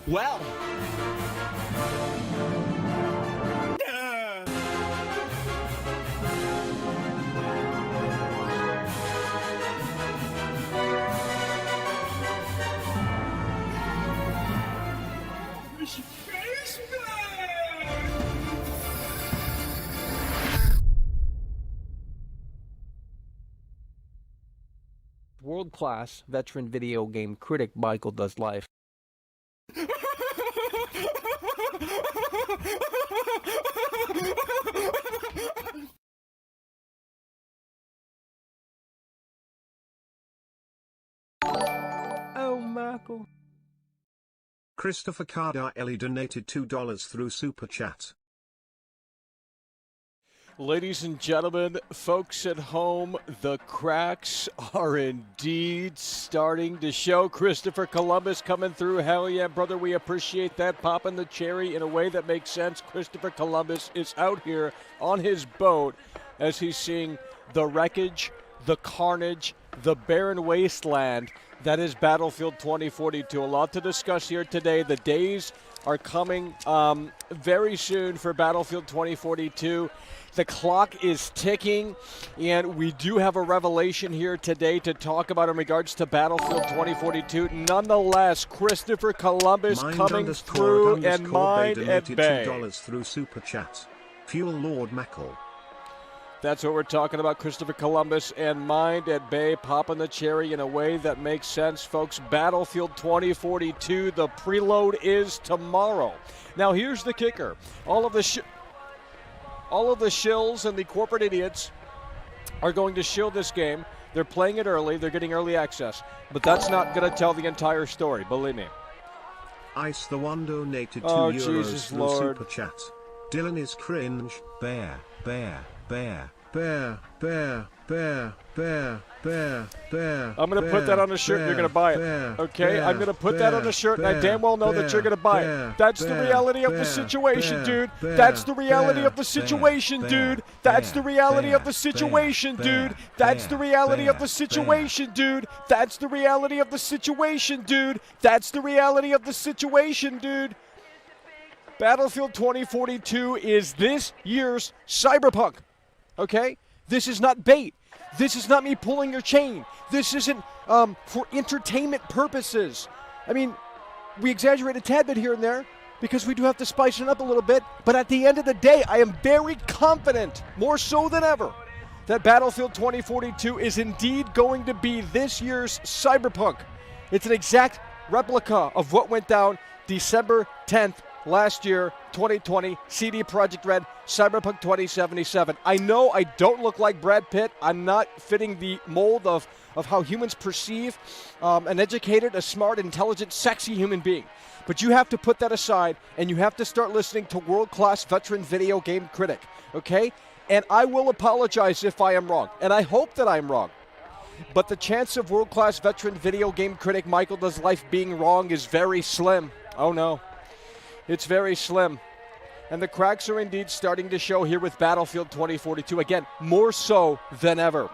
Well. World-class veteran video game critic Michael Does Life. Oh, Michael. Christopher Cardarelli donated $2 through Super Chat. Ladies and gentlemen, folks at home, the cracks are indeed starting to show. Christopher Columbus coming through. Hell yeah, brother, we appreciate that. Popping the cherry in a way that makes sense. Christopher Columbus is out here on his boat as he's seeing the wreckage, the carnage, the barren wasteland that is Battlefield 2042. A lot to discuss here today. The days are coming very soon for Battlefield 2042. The clock is ticking, and we do have a revelation here today to talk about in regards to Battlefield 2042. Nonetheless, Christopher Columbus coming through and Mind at Bay. $2 through Super Chat. Fuel Lord Mackle. That's what we're talking about, Christopher Columbus and Mind at Bay popping the cherry in a way that makes sense, folks. Battlefield 2042, the preload is tomorrow. Now, here's the kicker. All of the shills and the corporate idiots are going to shill this game. They're playing it early. They're getting early access. But that's not going to tell the entire story, believe me. Ice the One donated Oh, €2 Jesus through Lord. Super Chat. Dylan is cringe. Bear, bear, bear, bear, bear, bear, bear, bear, bear. I'm going to put that on a shirt and you're going to buy it. Okay? I'm going to put that on a shirt and I damn well know that you're going to buy it. That's the reality of the situation, dude. That's the reality of the situation, dude. That's the reality of the situation, dude. That's the reality of the situation, dude. That's the reality of the situation, dude. That's the reality of the situation, dude. Battlefield 2042 is this year's Cyberpunk. Okay? This is not bait. This is not me pulling your chain. This isn't for entertainment purposes. I mean, we exaggerate a tad bit here and there because we do have to spice it up a little bit. But at the end of the day, I am very confident, more so than ever, that Battlefield 2042 is indeed going to be this year's Cyberpunk. It's an exact replica of what went down December 10th. Last year, 2020, CD Projekt Red, Cyberpunk 2077. I know I don't look like Brad Pitt. I'm not fitting the mold of how humans perceive an educated, a smart, intelligent, sexy human being. But you have to put that aside, and you have to start listening to world-class veteran video game critic, okay? And I will apologize if I am wrong, and I hope that I'm wrong. But the chance of world-class veteran video game critic Michael Does Life being wrong is very slim. Oh, no. It's very slim. And the cracks are indeed starting to show here with Battlefield 2042. Again, more so than ever.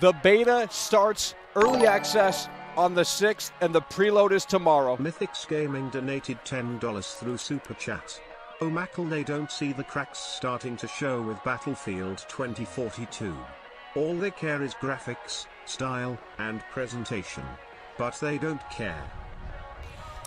The beta starts early access on the 6th, and the preload is tomorrow. Mythics Gaming donated $10 through Super Chat. Oh Mackle, they don't see the cracks starting to show with Battlefield 2042. All they care is graphics, style, and presentation. But they don't care.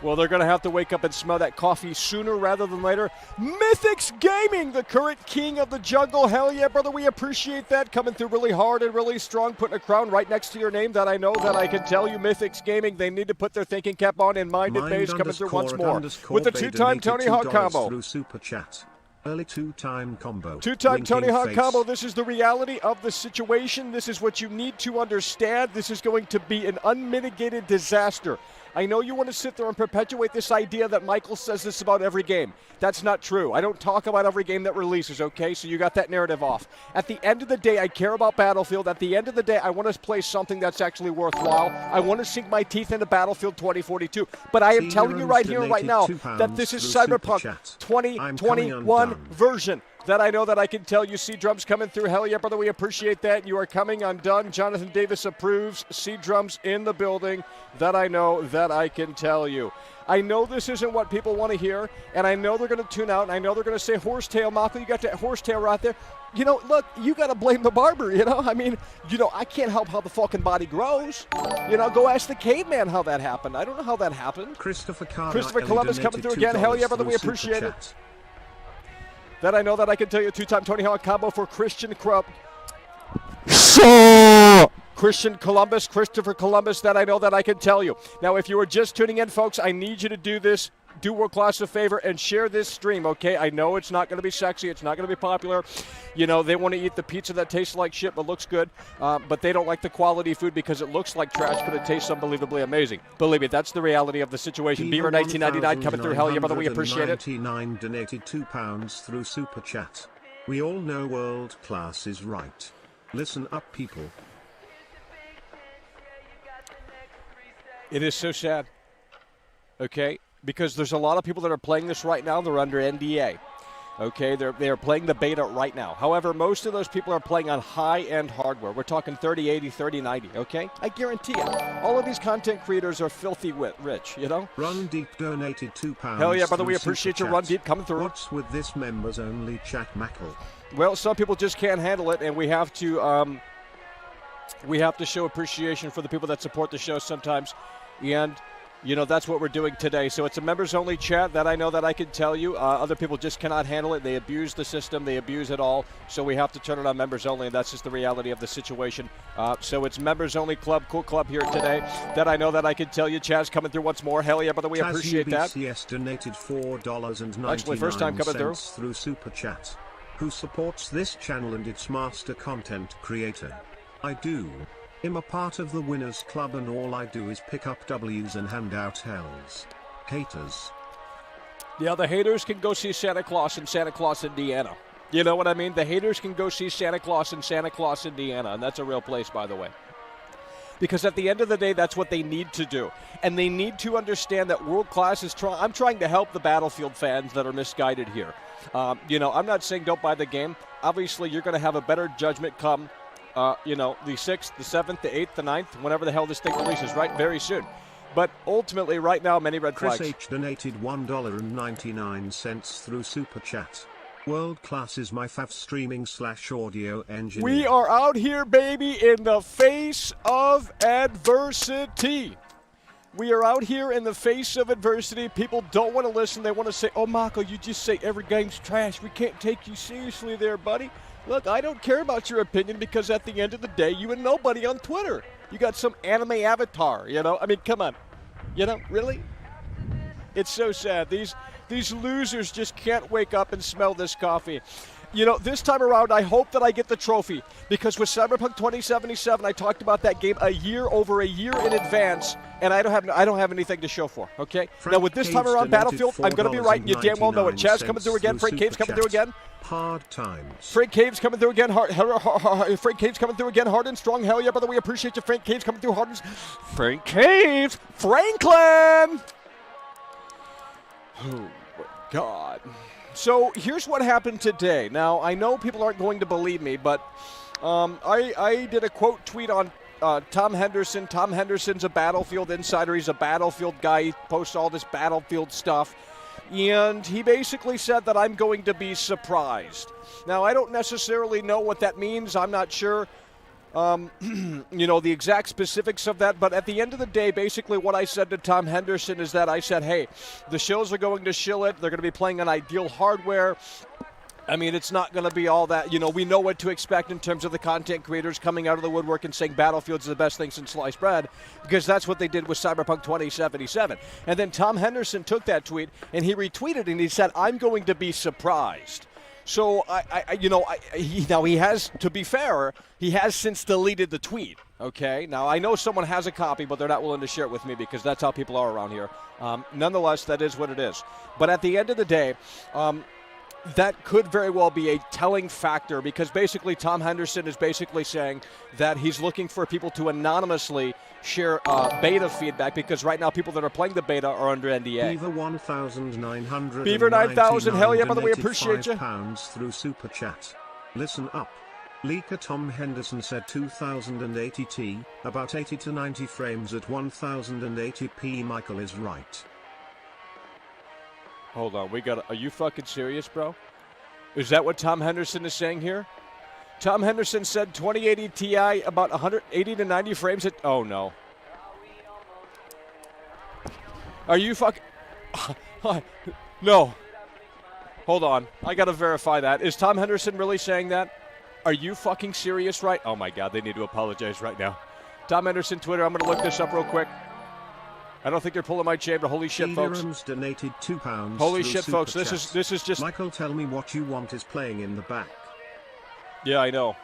Well, they're going to have to wake up and smell that coffee sooner rather than later. Mythics Gaming, the current king of the jungle. Hell yeah, brother, we appreciate that. Coming through really hard and really strong, putting a crown right next to your name that I know that I can tell you. Mythics Gaming, they need to put their thinking cap on, and Mind at Bay's coming through once more. With the two-time Tony Hawk combo. Through Super Chat. Early two-time combo. Two-time Tony Hawk combo. This is the reality of the situation. This is what you need to understand. This is going to be an unmitigated disaster. I know you want to sit there and perpetuate this idea that Michael says this about every game. That's not true. I don't talk about every game that releases, okay? So you got that narrative off. At the end of the day, I care about Battlefield. At the end of the day, I want to play something that's actually worthwhile. I want to sink my teeth into Battlefield 2042. But I am telling you right here, right now, that this is Cyberpunk 2021 version. That I know that I can tell you. See drums coming through. Hell yeah, brother. We appreciate that. You are coming undone. Jonathan Davis approves. See drums in the building. That I know that I can tell you. I know this isn't what people want to hear, and I know they're going to tune out, and I know they're going to say, horsetail, Mako, you got that horsetail right there. You know, look, you got to blame the barber, you know? I mean, you know, I can't help how the fucking body grows. You know, go ask the caveman how that happened. I don't know how that happened. Christopher Columbus coming through again. Hell yeah, brother. We appreciate it. That I know that I can tell you. Two-time Tony Hawk combo for Christopher Columbus, that I know that I can tell you. Now, if you were just tuning in, folks, I need you to do this. Do World Class a favor and share this stream, okay? I know it's not going to be sexy. It's not going to be popular. You know, they want to eat the pizza that tastes like shit but looks good, but they don't like the quality food because it looks like trash, but it tastes unbelievably amazing. Believe me, that's the reality of the situation. Beaver 1999 coming through. Hell yeah, brother. We appreciate it. 99 donated £2 through Super Chat. We all know World Class is right. Listen up, people. It is so sad, okay, because there's a lot of people that are playing this right now. They're under NDA, okay? They are playing the beta right now. However, most of those people are playing on high-end hardware. We're talking 3080, 3090, okay? I guarantee you, all of these content creators are filthy rich, you know? Run Deep donated £2. Hell yeah, brother, we appreciate your Run Deep coming through. What's with this members-only chat, Mackle? Well, some people just can't handle it, and we have to show appreciation for the people that support the show sometimes. And, you know, that's what we're doing today. So it's a members-only chat. That I know that I can tell you. Other people just cannot handle it. They abuse the system. They abuse it all. So we have to turn it on members-only, and that's just the reality of the situation. So it's members-only club, cool club here today. That I know that I can tell you. Chaz coming through once more. Hell yeah, brother. We appreciate that. BCS donated $4.99 actually, first time coming through Super Chat. Who supports this channel and its master content creator? I do. I'm a part of the Winners Club and all I do is pick up W's and hand out L's. Haters. Yeah, the haters can go see Santa Claus in Santa Claus, Indiana. You know what I mean? The haters can go see Santa Claus in Santa Claus, Indiana, and that's a real place, by the way. Because at the end of the day, that's what they need to do. And they need to understand that World Class is trying. I'm trying to help the Battlefield fans that are misguided here. You know, I'm not saying don't buy the game. Obviously, you're going to have a better judgment come you know, the 6th, the 7th, the 8th, the 9th, whenever the hell this thing releases, right? Very soon. But ultimately, right now, many red flags. Chris H. donated $1.99 through Super Chat. World Class is my fav streaming / audio engineer. We are out here, baby, in the face of adversity. We are out here in the face of adversity. People don't want to listen. They want to say, oh, Mako, you just say every game's trash. We can't take you seriously there, buddy. Look, I don't care about your opinion because at the end of the day, you and nobody on Twitter. You got some anime avatar, you know? I mean, come on. You know, really? It's so sad. These losers just can't wake up and smell this coffee. You know, this time around, I hope that I get the trophy because with Cyberpunk 2077, I talked about that game over a year in advance, and I don't have anything to show for. Okay. Now with this time around, Battlefield, I'm going to be right, and you damn well know it. Chaz coming through again. Frank Caves coming through again. Hard times. Frank Caves coming through again. Frank Caves coming through again. Hard and strong. Hell yeah, brother. We appreciate you. Frank Caves coming through hard and Frank Caves. Franklin. Oh my God. So here's what happened today. Now, I know people aren't going to believe me, but I did a quote tweet on Tom Henderson. Tom Henderson's a Battlefield insider. He's a Battlefield guy. He posts all this Battlefield stuff. And he basically said that I'm going to be surprised. Now, I don't necessarily know what that means. I'm not sure. You know, the exact specifics of that, but at the end of the day, basically what I said to Tom Henderson is that I said, hey, the shows are going to shill it. They're going to be playing on ideal hardware. I mean, it's not going to be all that, you know, we know what to expect in terms of the content creators coming out of the woodwork and saying Battlefield's the best thing since sliced bread, because that's what they did with Cyberpunk 2077. And then Tom Henderson took that tweet and he retweeted and he said, I'm going to be surprised. So, he has, to be fair, he has since deleted the tweet, okay? Now, I know someone has a copy, but they're not willing to share it with me because that's how people are around here. Nonetheless, that is what it is. But at the end of the day, that could very well be a telling factor, because basically Tom Henderson is basically saying that he's looking for people to anonymously share beta feedback, because right now people that are playing the beta are under NDA. Beaver 1,900. Beaver 9,000, hell yeah, brother, we appreciate you. Pounds through Super Chat. Listen up. Leaker Tom Henderson said 2080t, about 80 to 90 frames at 1080p. Michael is right. Hold on, are you fucking serious, bro? Is that what Tom Henderson is saying here? Tom Henderson said 2080 Ti about 180 to 90 frames at, oh no. Are you fucking, no. Hold on, I gotta verify that. Is Tom Henderson really saying that? Are you fucking serious, right? Oh my God, they need to apologize right now. Tom Henderson, Twitter, I'm gonna look this up real quick. I don't think they're pulling my chain, but holy shit, folks. Donated £2 holy shit, folks. This is just. Michael, tell me what you want is playing in the back. Yeah, I know.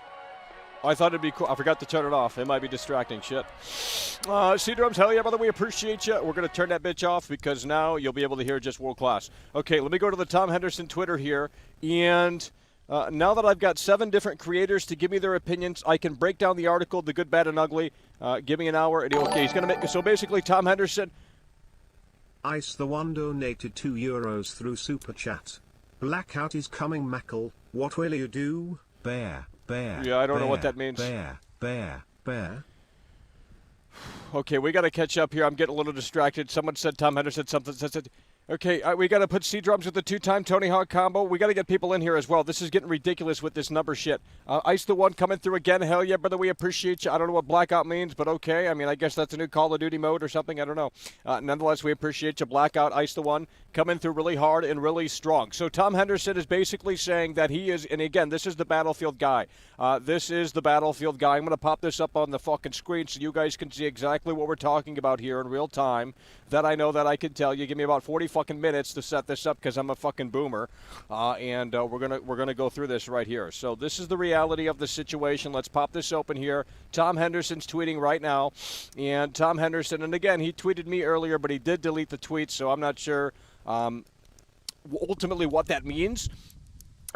I thought it'd be cool. I forgot to turn it off. It might be distracting. Shit. C-Drums, hell yeah, brother. We appreciate you. We're going to turn that bitch off because now you'll be able to hear just world class. Okay, let me go to the Tom Henderson Twitter here. And now that I've got 7 different creators to give me their opinions, I can break down the article, the good, bad, and ugly. Give me an hour. And okay, he's going to make. So basically, Tom Henderson. Ice the One donated €2 through Super Chat. Blackout is coming, Mackle. What will you do? Bear. Yeah, I don't know what that means. Bear. Okay, we got to catch up here. I'm getting a little distracted. Someone said Tom Henderson something. Okay, we got to put C-Drums with the 2-time Tony Hawk combo. We got to get people in here as well. This is getting ridiculous with this number shit. Ice the One coming through again. Hell yeah, brother, we appreciate you. I don't know what Blackout means, but okay. I mean, I guess that's a new Call of Duty mode or something. I don't know. Nonetheless, we appreciate you. Blackout, Ice the One, coming through really hard and really strong. So Tom Henderson is basically saying that he is, and again, this is the Battlefield guy. This is the Battlefield guy. I'm going to pop this up on the fucking screen so you guys can see exactly what we're talking about here in real time. That I know that I can tell you. Give me about 40 fucking minutes to set this up because I'm a fucking boomer, and we're gonna go through this right here. So this is the reality of the situation. Let's pop this open here. Tom Henderson's tweeting right now, and Tom Henderson, and again, he tweeted me earlier, but he did delete the tweet, so I'm not sure ultimately what that means.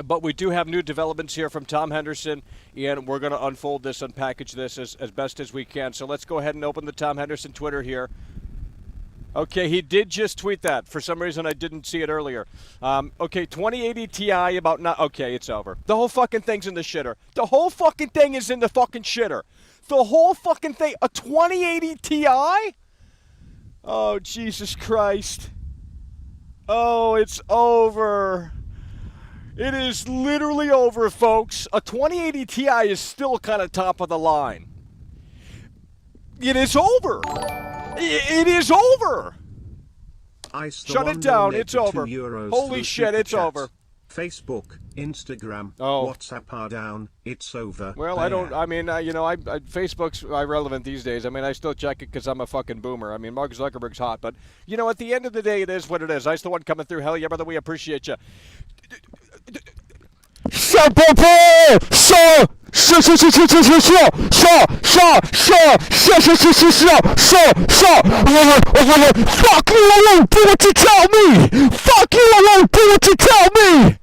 But we do have new developments here from Tom Henderson, and we're going to unfold this, unpackage this as best as we can. So let's go ahead and open the Tom Henderson Twitter here. Okay, he did just tweet that. For some reason, I didn't see it earlier. Okay, 2080 Ti about not. Okay, it's over. The whole fucking thing's in the shitter. The whole fucking thing is in the fucking shitter. The whole fucking thing. A 2080 Ti? Oh, Jesus Christ. Oh, it's over. It is literally over, folks. A 2080 Ti is still kind of top of the line. It is over. It is over. Shut it down. It's over. Holy shit, it's over. Facebook, Instagram, WhatsApp are down. It's over. Well, I don't. I mean, Facebook's irrelevant these days. I mean, I still check it because I'm a fucking boomer. I mean, Mark Zuckerberg's hot, but at the end of the day, it is what it is. I's the One coming through. Hell yeah, brother, we appreciate you. Fuck you, I won't do what you tell me. Fuck you, I won't do what you tell me.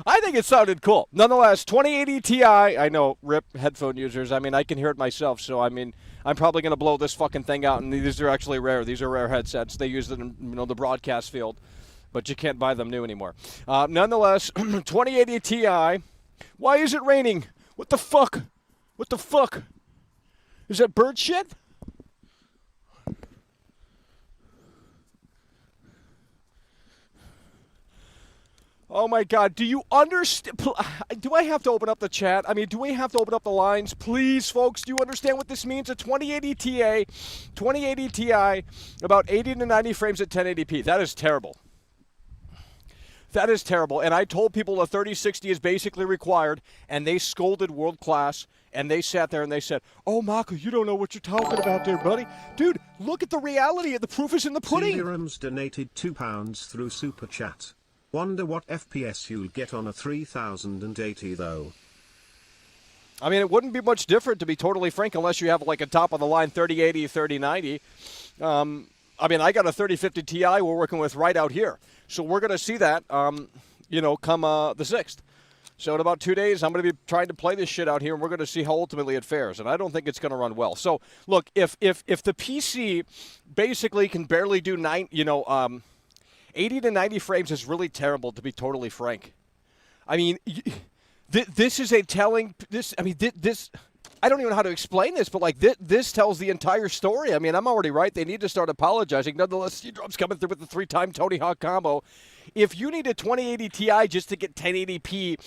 I think it sounded cool. Nonetheless, 2080 Ti, I know, rip headphone users. I mean, I can hear it myself, so I mean, I'm probably going to blow this fucking thing out, and these are actually rare. These are rare headsets. They use them in the broadcast field, but you can't buy them new anymore. Nonetheless, 2080 Ti. Why is it raining? What the fuck? What the fuck? Is that bird shit? Oh my God, do you understand? Do I have to open up the chat? I mean, do we have to open up the lines? Please, folks, do you understand what this means? A 2080 Ti, about 80 to 90 frames at 1080p. That is terrible. That is terrible. And I told people a 3060 is basically required, and they scolded world class, and they sat there and they said, oh, Marco, you don't know what you're talking about there, buddy. Dude, look at the reality. The proof is in the pudding. Theorem's donated £2 through Super Chat. Wonder what FPS you'll get on a 3080 though. I mean, it wouldn't be much different, to be totally frank, unless you have like a top-of-the-line 3080, 3090. I mean, I got a 3050 Ti we're working with right out here. So we're going to see that, come the 6th. So in about 2 days, I'm going to be trying to play this shit out here, and we're going to see how ultimately it fares. And I don't think it's going to run well. So, look, if the PC basically can barely do 80 to 90 frames is really terrible, to be totally frank. I mean, this is a telling. This I don't even know how to explain this, but like this tells the entire story. I mean, I'm already right. They need to start apologizing. Nonetheless, C-Drum's coming through with the 3-time Tony Hawk combo. If you need a 2080 Ti just to get 1080p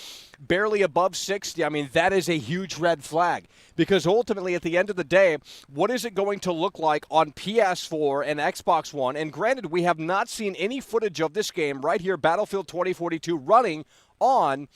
barely above 60, I mean, that is a huge red flag. Because ultimately, at the end of the day, what is it going to look like on PS4 and Xbox One? And granted, we have not seen any footage of this game right here, Battlefield 2042, running on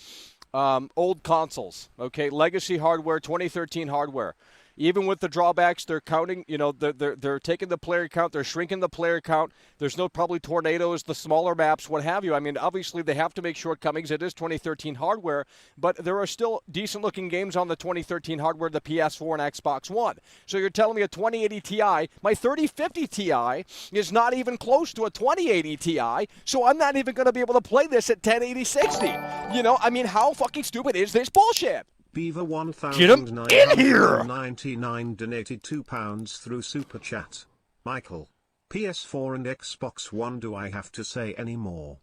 old consoles, okay? Legacy hardware, 2013 hardware. Even with the drawbacks, they're counting, they're taking the player count, they're shrinking the player count. There's no probably tornadoes, the smaller maps, what have you. I mean, obviously they have to make shortcomings. It is 2013 hardware, but there are still decent-looking games on the 2013 hardware, the PS4 and Xbox One. So you're telling me a 2080 Ti, my 3050 Ti is not even close to a 2080 Ti, so I'm not even going to be able to play this at 1080 60. I mean, how fucking stupid is this bullshit? Beaver Get him in here! 1999 donated £2 through Super Chat. Michael, PS4 and Xbox One, do I have to say any more?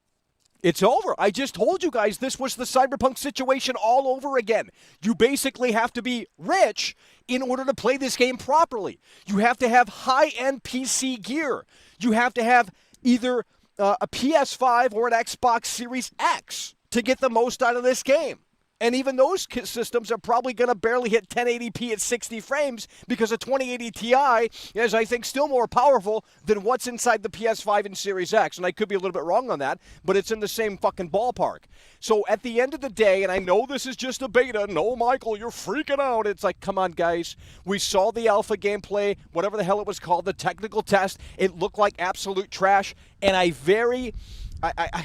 It's over. I just told you guys this was the Cyberpunk situation all over again. You basically have to be rich in order to play this game properly. You have to have high-end PC gear. You have to have either a PS5 or an Xbox Series X to get the most out of this game. And even those systems are probably going to barely hit 1080p at 60 frames because a 2080 Ti is, I think, still more powerful than what's inside the PS5 and Series X. And I could be a little bit wrong on that, but it's in the same fucking ballpark. So at the end of the day, and I know this is just a beta, no, Michael, you're freaking out. It's like, come on, guys. We saw the alpha gameplay, whatever the hell it was called, the technical test. It looked like absolute trash. And I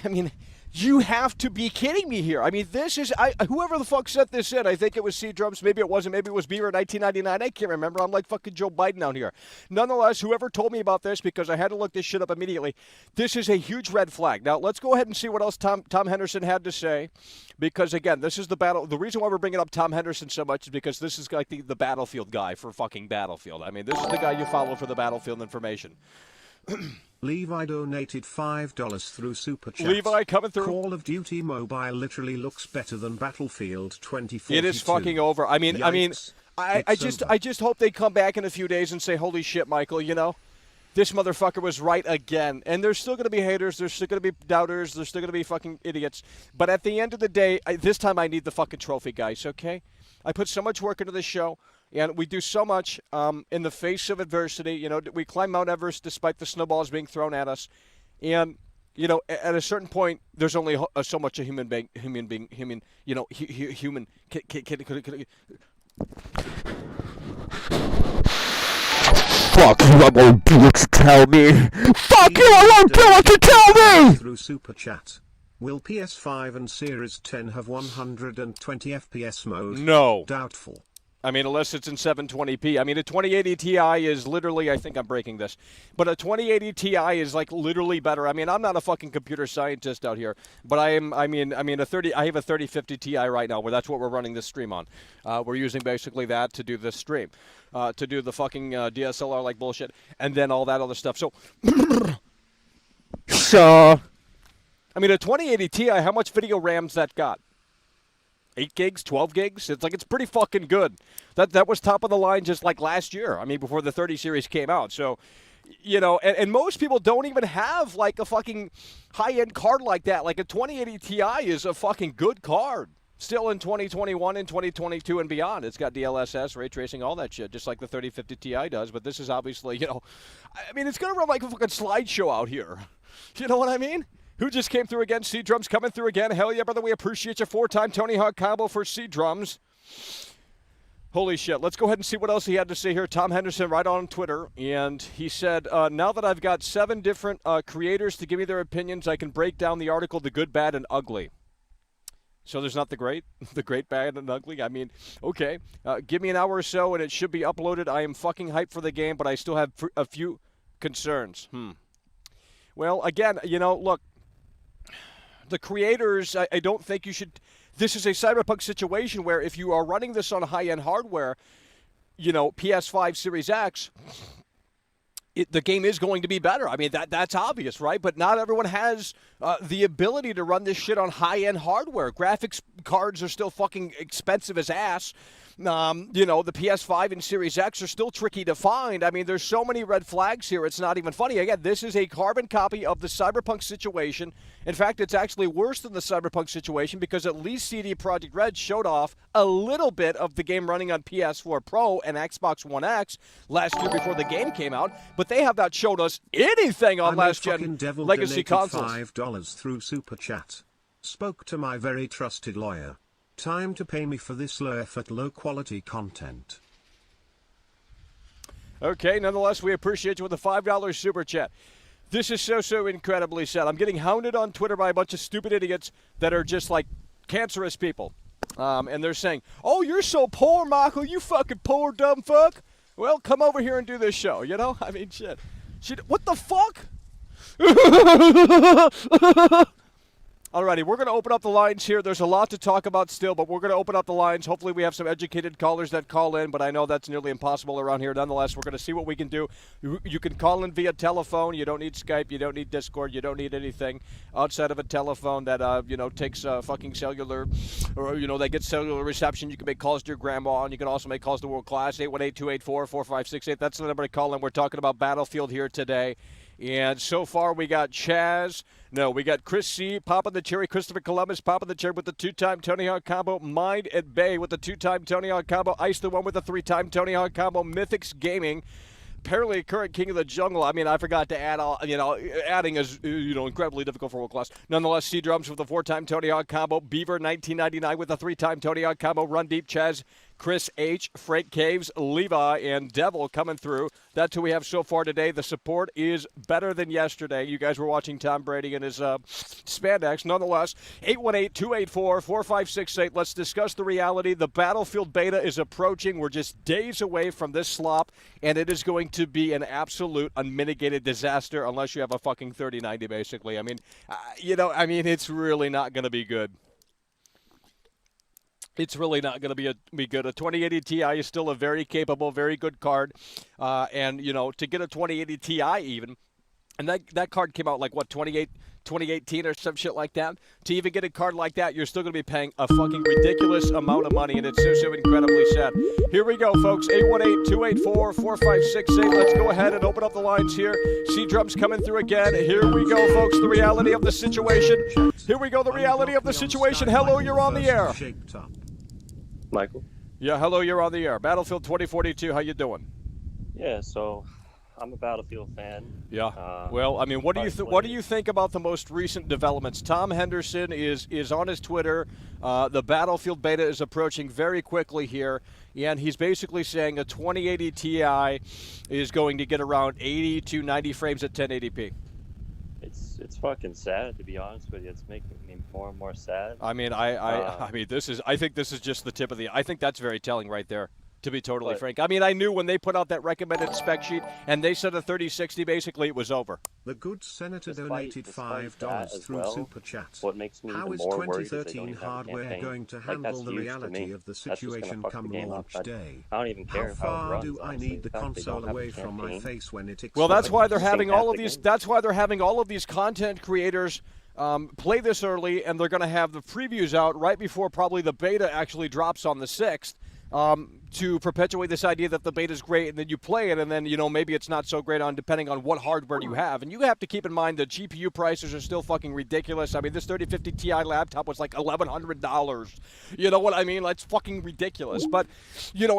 mean... You have to be kidding me here. I mean, this is, whoever the fuck sent this in, I think it was C-Drums, maybe it wasn't, maybe it was Beaver 1999, I can't remember. I'm like fucking Joe Biden out here. Nonetheless, whoever told me about this, because I had to look this shit up immediately, this is a huge red flag. Now, let's go ahead and see what else Tom Henderson had to say, because again, this is the battle. The reason why we're bringing up Tom Henderson so much is because this is like the Battlefield guy for fucking Battlefield. I mean, this is the guy you follow for the Battlefield information. Levi donated $5 through Super Chat. Levi coming through. Call of Duty Mobile literally looks better than Battlefield 2042. It is fucking over. I mean, I just hope they come back in a few days and say, holy shit, Michael, this motherfucker was right again. And there's still going to be haters. There's still going to be doubters. There's still going to be fucking idiots. But at the end of the day, this time I need the fucking trophy, guys, okay? I put so much work into this show. And we do so much in the face of adversity. We climb Mount Everest despite the snowballs being thrown at us. And, at a certain point, there's only so much a human being. Fuck you, I won't do what you tell me. Fuck you, I won't do what you tell me. Through Super Chat. Will PS5 and Series 10 have 120 FPS mode? No. Doubtful. I mean, unless it's in 720p. I mean, a 2080 Ti is literally, I think I'm breaking this, but a 2080 Ti is like literally better. I mean, I'm not a fucking computer scientist out here, but I have a 3050 Ti right now where that's what we're running this stream on. We're using basically that to do this stream, to do the fucking DSLR like bullshit, and then all that other stuff. So, I mean, a 2080 Ti, how much video RAM's that got? 8 gigs, 12 gigs? It's pretty fucking good. That was top of the line just like last year. I mean, before the 30 series came out. So, and most people don't even have like a fucking high-end card like that. Like a 2080 Ti is a fucking good card. Still in 2021 and 2022 and beyond. It's got DLSS, ray tracing, all that shit, just like the 3050 Ti does. But this is obviously, I mean, it's going to run like a fucking slideshow out here. You know what I mean? Who just came through again? C-Drums coming through again. Hell yeah, brother. We appreciate you. 4-time Tony Hawk combo for C-Drums. Holy shit. Let's go ahead and see what else he had to say here. Tom Henderson right on Twitter. And he said, now that I've got 7 different creators to give me their opinions, I can break down the article, the good, bad, and ugly. So there's not the great, bad, and ugly? I mean, okay. Give me an hour or so, and it should be uploaded. I am fucking hyped for the game, but I still have a few concerns. Well, again, look, the creators, I don't think you should. This is a Cyberpunk situation where if you are running this on high-end hardware, PS5 Series X, the game is going to be better. I mean, that's obvious, right? But not everyone has the ability to run this shit on high-end hardware. Graphics cards are still fucking expensive as ass. The PS5 and Series X are still tricky to find. I mean, there's so many red flags here, it's not even funny. Again, this is a carbon copy of the Cyberpunk situation. In fact, it's actually worse than the Cyberpunk situation because at least CD Projekt Red showed off a little bit of the game running on PS4 Pro and Xbox One X last year before the game came out, but they have not showed us anything on last-gen legacy consoles. $5 through Super Chat. Spoke to my very trusted lawyer. Time to pay me for this low-effort, low-quality content. Okay, nonetheless, we appreciate you with the $5 Super Chat. This is so incredibly sad. I'm getting hounded on Twitter by a bunch of stupid idiots that are just like cancerous people. And they're saying, oh, you're so poor, Michael, you fucking poor dumb fuck. Well, come over here and do this show, I mean, shit. What the fuck? Alrighty, we're going to open up the lines here. There's a lot to talk about still, but we're going to open up the lines. Hopefully we have some educated callers that call in, but I know that's nearly impossible around here. Nonetheless, we're going to see what we can do. You can call in via telephone. You don't need Skype. You don't need Discord. You don't need anything outside of a telephone that, takes fucking cellular, or, they get cellular reception. You can make calls to your grandma, and you can also make calls to World Class, 818-284-4568. That's the number to call in. We're talking about Battlefield here today. And so far we got Chaz. No, we got Chris C. popping the cherry. Christopher Columbus popping the cherry with the 2-time Tony Hawk combo. Mind at Bay with the 2-time Tony Hawk combo. Ice the one with the 3-time Tony Hawk combo. Mythics Gaming. Apparently current king of the jungle. I mean, I forgot to add all, adding is, incredibly difficult for World Class. Nonetheless, C-Drums with the 4-time Tony Hawk combo. Beaver 1999 with the 3-time Tony Hawk combo. Run Deep Chaz. Chris H., Frank Caves, Levi, and Devil coming through. That's who we have so far today. The support is better than yesterday. You guys were watching Tom Brady and his spandex. Nonetheless, 818-284-4568. Let's discuss the reality. The Battlefield beta is approaching. We're just days away from this slop, and it is going to be an absolute unmitigated disaster unless you have a fucking 3090, basically. I mean, it's really not going to be good. It's really not going to be good. A 2080 Ti is still a very capable, very good card. And, to get a 2080 Ti even, and that card came out like, 2018 or some shit like that. To even get a card like that, you're still going to be paying a fucking ridiculous amount of money, and it's so incredibly sad. Here we go, folks. 818-284-4568. Let's go ahead and open up the lines here. C-Drums coming through again. Here we go, folks. The reality of the situation. Here we go, the reality of the situation. Hello, you're on the air. Michael? Yeah, hello, you're on the air. Battlefield 2042, how you doing? Yeah, so I'm a Battlefield fan. Yeah. Well, I mean, what do you think about the most recent developments? Tom Henderson is on his Twitter. The Battlefield beta is approaching very quickly here, and he's basically saying a 2080 Ti is going to get around 80 to 90 frames at 1080p. It's fucking sad, to be honest with you. It's making me more and more sad. I mean, I think this is just the tip of the. I think that's very telling right there, to be totally frank. I mean, I knew when they put out that recommended spec sheet and they said a 3060, basically it was over. The good senator donated $5 through Super Chat. What makes me How is more 2013 hardware going to handle the reality of the situation come launch day? I don't even care how far do I need the console away from my face when it explodes? Well, that's why they're having all of these. That's why they're having all of these content creators play this early, and they're going to have the previews out right before probably the beta actually drops on the 6th. To perpetuate this idea that the beta is great, and then you play it, and then, maybe it's not so great depending on what hardware you have. And you have to keep in mind the GPU prices are still fucking ridiculous. I mean, this 3050 Ti laptop was like $1,100. You know what I mean? That's fucking ridiculous. But,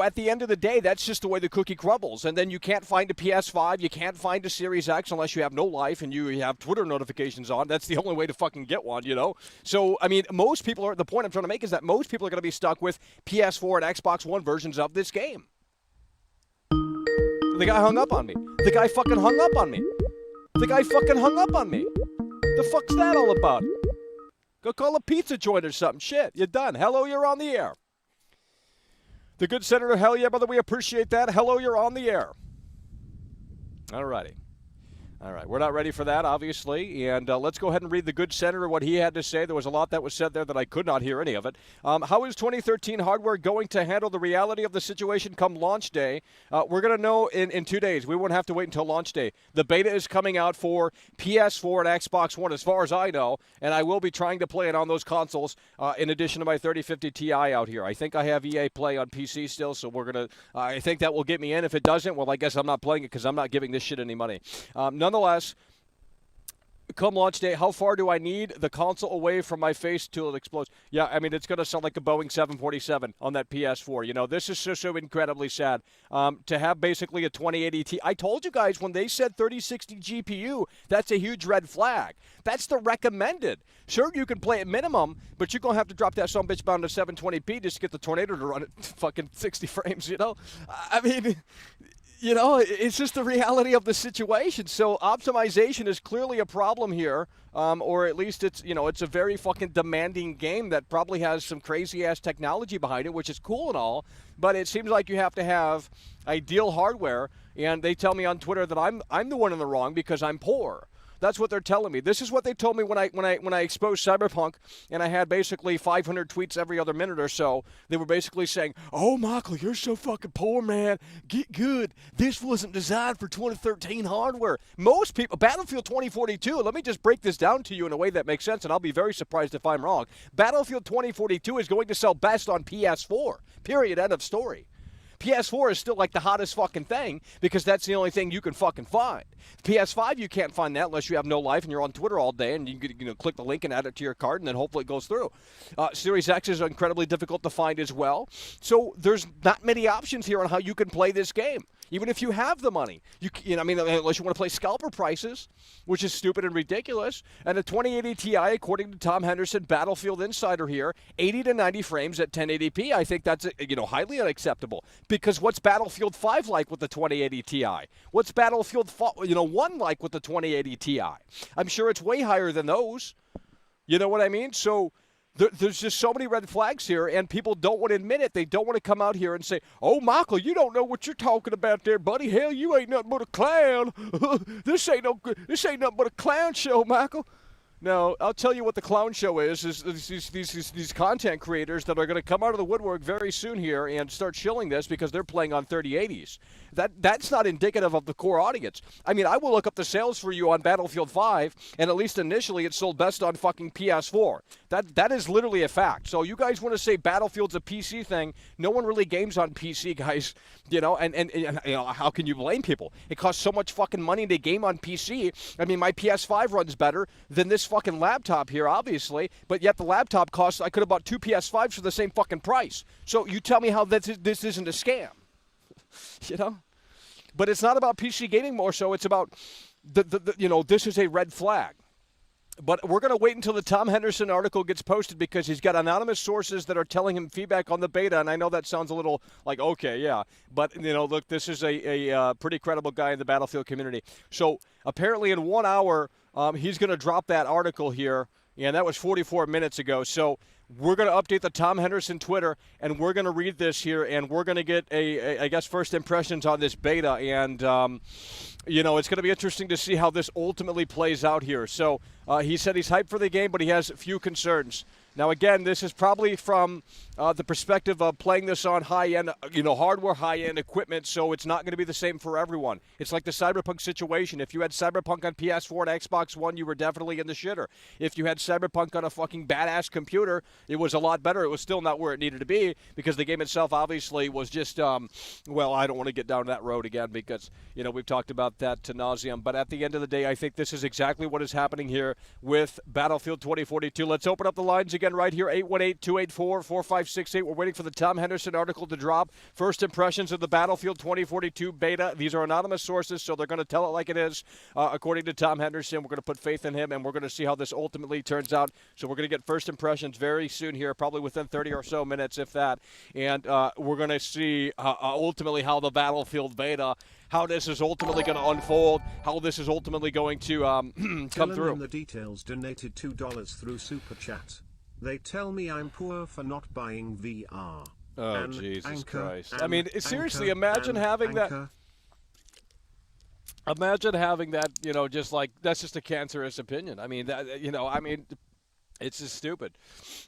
at the end of the day, that's just the way the cookie crumbles. And then you can't find a PS5, you can't find a Series X unless you have no life and you have Twitter notifications on. That's the only way to fucking get one, So, I mean, the point I'm trying to make is that most people are going to be stuck with PS4 and Xbox One versions of this game. The guy hung up on me. The guy fucking hung up on me. The fuck's that all about? Go call a pizza joint or something. Shit, you're done. Hello, you're on the air. The good senator, hell yeah, brother, we appreciate that. Hello, you're on the air. Alrighty. All right, we're not ready for that, obviously, and let's go ahead and read the good senator, what he had to say. There was a lot that was said there that I could not hear any of it. How is 2013 hardware going to handle the reality of the situation come launch day? We're going to know in 2 days. We won't have to wait until launch day. The beta is coming out for PS4 and Xbox One, as far as I know, and I will be trying to play it on those consoles in addition to my 3050 Ti out here. I think I have EA Play on PC still, so we're going to I think that will get me in. If it doesn't, well, I guess I'm not playing it because I'm not giving this shit any money. Nonetheless, come launch day, how far do I need the console away from my face till it explodes? Yeah, I mean, it's going to sound like a Boeing 747 on that PS4. You know, this is so incredibly sad. To have basically a 2080 Ti. I told you guys when they said 3060 GPU, that's a huge red flag. That's the recommended. Sure, you can play at minimum, but you're going to have to drop that son bitch down to 720p just to get the Tornado to run at fucking 60 frames, you know? I mean... You know, it's just the reality of the situation. So optimization is clearly a problem here, or at least it's, you know, it's a very fucking demanding game that probably has some crazy-ass technology behind it, which is cool and all, but it seems like you have to have ideal hardware, and they tell me on Twitter that I'm the one in the wrong because I'm poor. That's what they're telling me. This is what they told me when I exposed Cyberpunk, and I had basically 500 tweets every other minute or so. They were basically saying, "Oh, Michael, you're so fucking poor, man. Get good. This wasn't designed for 2013 hardware." Most people, Battlefield 2042. Let me just break this down to you in a way that makes sense, and I'll be very surprised if I'm wrong. Battlefield 2042 is going to sell best on PS4. Period. End of story. PS4 is still like the hottest fucking thing because that's the only thing you can fucking find. PS5, you can't find that unless you have no life and you're on Twitter all day and you can, you know, click the link and add it to your card and then hopefully it goes through. Series X is incredibly difficult to find as well. So there's not many options here on how you can play this game. Even if you have the money, I mean, unless you want to play scalper prices, which is stupid and ridiculous. And the 2080 Ti, according to Tom Henderson, Battlefield Insider here, 80 to 90 frames at 1080p. I think that's, you know, highly unacceptable. Because what's Battlefield 5 like with the 2080 Ti? What's Battlefield 1 like with the 2080 Ti? I'm sure it's way higher than those. You know what I mean? So there's just so many red flags here, and people don't want to admit it. They don't want to come out here and say, "Oh, Michael, you don't know what you're talking about there, buddy. Hell, you ain't nothing but a clown. This ain't nothing but a clown show, Michael." No, I'll tell you what the clown show is these content creators that are going to come out of the woodwork very soon here and start shilling this because they're playing on 3080s. That's not indicative of the core audience. I mean, I will look up the sales for you on Battlefield 5, and at least initially it sold best on fucking PS4. That is literally a fact. So you guys want to say Battlefield's a PC thing? No one really games on PC, guys. You know, and you know, how can you blame people? It costs so much fucking money to game on PC. I mean, my PS5 runs better than this fucking laptop here, obviously, but yet the laptop costs, I could have bought 2 PS5s for the same fucking price. So you tell me how this isn't a scam. You know? But it's not about PC gaming more so, it's about, you know, this is a red flag. But we're going to wait until the Tom Henderson article gets posted because he's got anonymous sources that are telling him feedback on the beta, and I know that sounds a little like, okay, yeah. But, you know, look, this is a pretty credible guy in the Battlefield community. So apparently in 1 hour, he's going to drop that article here, and that was 44 minutes ago. So we're going to update the Tom Henderson Twitter, and we're going to read this here, and we're going to get, I guess, first impressions on this beta. And, you know, it's going to be interesting to see how this ultimately plays out here. So he said he's hyped for the game, but he has a few concerns. Now, again, this is probably from the perspective of playing this on high-end, you know, hardware, high-end equipment, so it's not going to be the same for everyone. It's like the Cyberpunk situation. If you had Cyberpunk on PS4 and Xbox One, you were definitely in the shitter. If you had Cyberpunk on a fucking badass computer, it was a lot better. It was still not where it needed to be because the game itself obviously was just, well, I don't want to get down that road again because, you know, we've talked about that to nauseum. But at the end of the day, I think this is exactly what is happening here with Battlefield 2042. Let's open up the lines again right here, 818-284-4568. We're waiting for the Tom Henderson article to drop. First impressions of the Battlefield 2042 beta. These are anonymous sources, so they're going to tell it like it is. According to Tom Henderson, we're going to put faith in him, and we're going to see how this ultimately turns out. So we're going to get first impressions very soon here, probably within 30 or so minutes, if that. And we're going to see ultimately how the Battlefield beta, how this is ultimately going to unfold, how this is ultimately going to come through. Tell the details. Donated $2 through Super Chat. They tell me I'm poor for not buying VR. Oh, Jesus Christ. I mean, seriously, imagine having that. Imagine having that, just like, that's just a cancerous opinion. I mean, it's just stupid.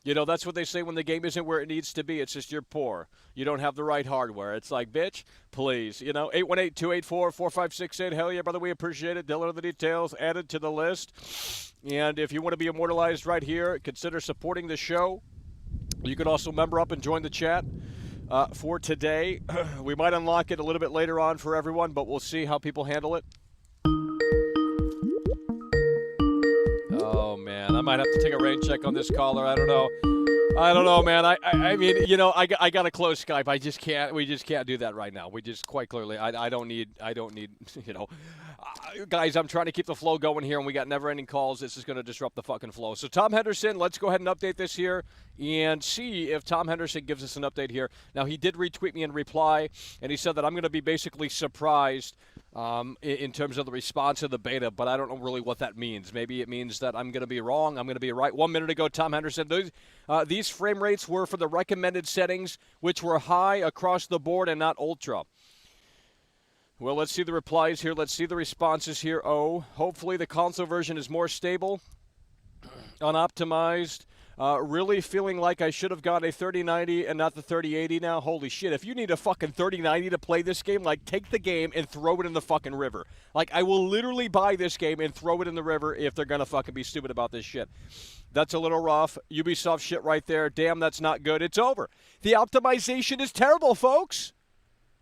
That's what they say when the game isn't where it needs to be. It's just you're poor. You don't have the right hardware. It's like, bitch, please. 818-284-4568. Hell yeah, brother, we appreciate it. Dylan, the details added to the list. And if you want to be immortalized right here, consider supporting the show. You can also member up and join the chat. For today, we might unlock it a little bit later on for everyone, but we'll see how people handle it. Oh, man, I might have to take a rain check on this caller. I don't know, man. I mean, I got to close Skype. We just can't do that right now. We just quite clearly, I don't need, guys, I'm trying to keep the flow going here, and we got never-ending calls. This is going to disrupt the fucking flow. So Tom Henderson, let's go ahead and update this here and see if Tom Henderson gives us an update here. Now, he did retweet me in reply, and he said that I'm going to be basically surprised in terms of the response to the beta, but I don't know really what that means. Maybe it means that I'm going to be wrong. I'm going to be right. 1 minute ago, Tom Henderson, these frame rates were for the recommended settings, which were high across the board and not ultra. Well, let's see the replies here. Let's see the responses here. Hopefully the console version is more stable, unoptimized. Really feeling like I should have got a 3090 and not the 3080 now. Holy shit, if you need a fucking 3090 to play this game, like, take the game and throw it in the fucking river. Like, I will literally buy this game and throw it in the river if they're gonna fucking be stupid about this shit. That's a little rough. Ubisoft shit right there. Damn, that's not good. It's over. The optimization is terrible, folks.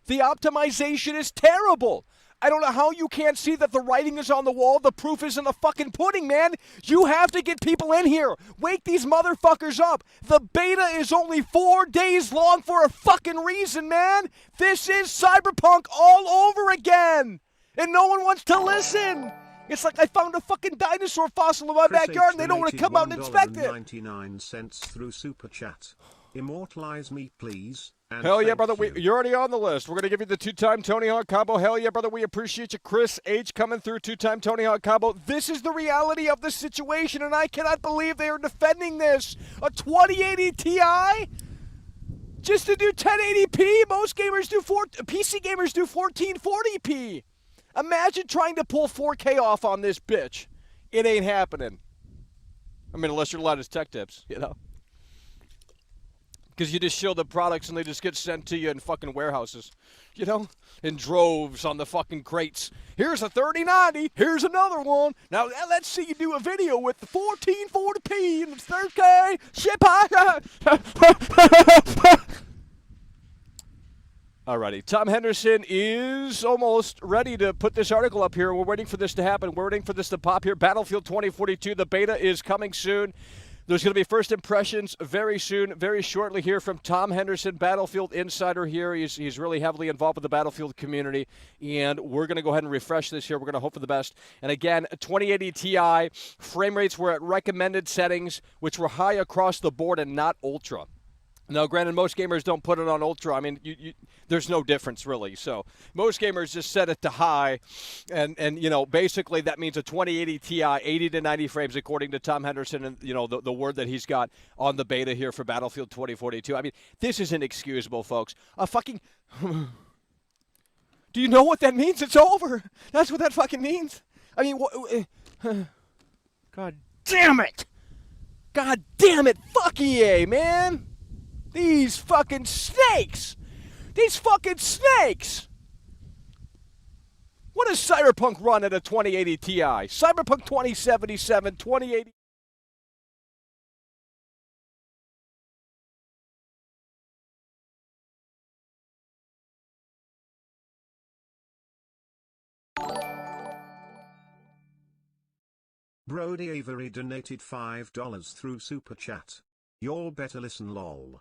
The optimization is terrible. I don't know how you can't see that the writing is on the wall. The proof is in the fucking pudding, man. You have to get people in here. Wake these motherfuckers up. The beta is only 4 days long for a fucking reason, man. This is Cyberpunk all over again. And no one wants to listen. It's like I found a fucking dinosaur fossil in my backyard and they don't want to come out and inspect it. 99 cents through Super Chat. Immortalize me, please. Hell yeah, brother. You're already on the list. We're going to give you the 2-time Tony Hawk combo. Hell yeah, brother. We appreciate you. Chris H. coming through, 2-time Tony Hawk combo. This is the reality of the situation, and I cannot believe they are defending this. A 2080 Ti? Just to do 1080p? Most gamers do PC gamers do 1440p. Imagine trying to pull 4K off on this bitch. It ain't happening. I mean, unless you're allowed as tech tips, Because you just show the products and they just get sent to you in fucking warehouses, in droves on the fucking crates. Here's a 3090. Here's another one. Now let's see you do a video with the 1440p and 30K. Ship high. Alrighty, Tom Henderson is almost ready to put this article up here. We're waiting for this to happen. We're waiting for this to pop here. Battlefield 2042, the beta is coming soon. There's going to be first impressions very soon, very shortly here from Tom Henderson, Battlefield Insider here. He's really heavily involved with the Battlefield community, and we're going to go ahead and refresh this here. We're going to hope for the best. And again, 2080 Ti, frame rates were at recommended settings, which were high across the board and not ultra. Now, granted, most gamers don't put it on ultra. I mean, there's no difference, really. So most gamers just set it to high, and basically that means a 2080 Ti, 80 to 90 frames, according to Tom Henderson, and, the word that he's got on the beta here for Battlefield 2042. I mean, this is inexcusable, folks. A fucking... Do you know what that means? It's over. That's what that fucking means. I mean, God damn it. God damn it. Fuck EA, man. These fucking snakes! These fucking snakes! What does Cyberpunk run at a 2080 Ti? Cyberpunk 2077, 2080... Brody Avery donated $5 through Super Chat. Y'all better listen, lol.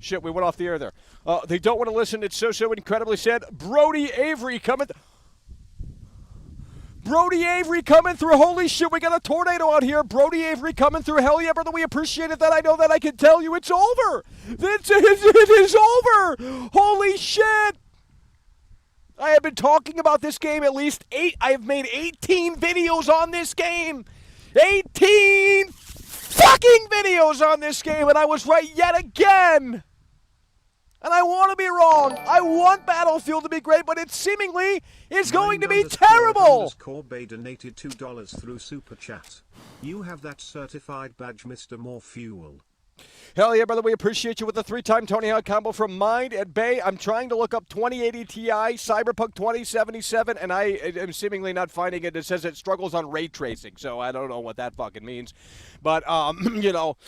Shit, we went off the air there. They don't want to listen. It's so incredibly sad. Brody Avery coming. Brody Avery coming through. Holy shit, we got a tornado out here. Brody Avery coming through. Hell yeah, brother. We appreciate it. That I know that I can tell you it's over. It is over. Holy shit. I have been talking about this game at least I have made 18 videos on this game. 18 fucking videos on this game, and I was right yet again. And I want to be wrong. I want Battlefield to be great, but it seemingly is going to be terrible. Bay donated $2 through Super Chat. You have that certified badge, Mr. More Fuel. Hell yeah, brother. We appreciate you with the 3-time Tony Hawk combo from Mind at Bay. I'm trying to look up 2080 Ti, Cyberpunk 2077, and I am seemingly not finding it. It says it struggles on ray tracing, so I don't know what that fucking means. But, you know...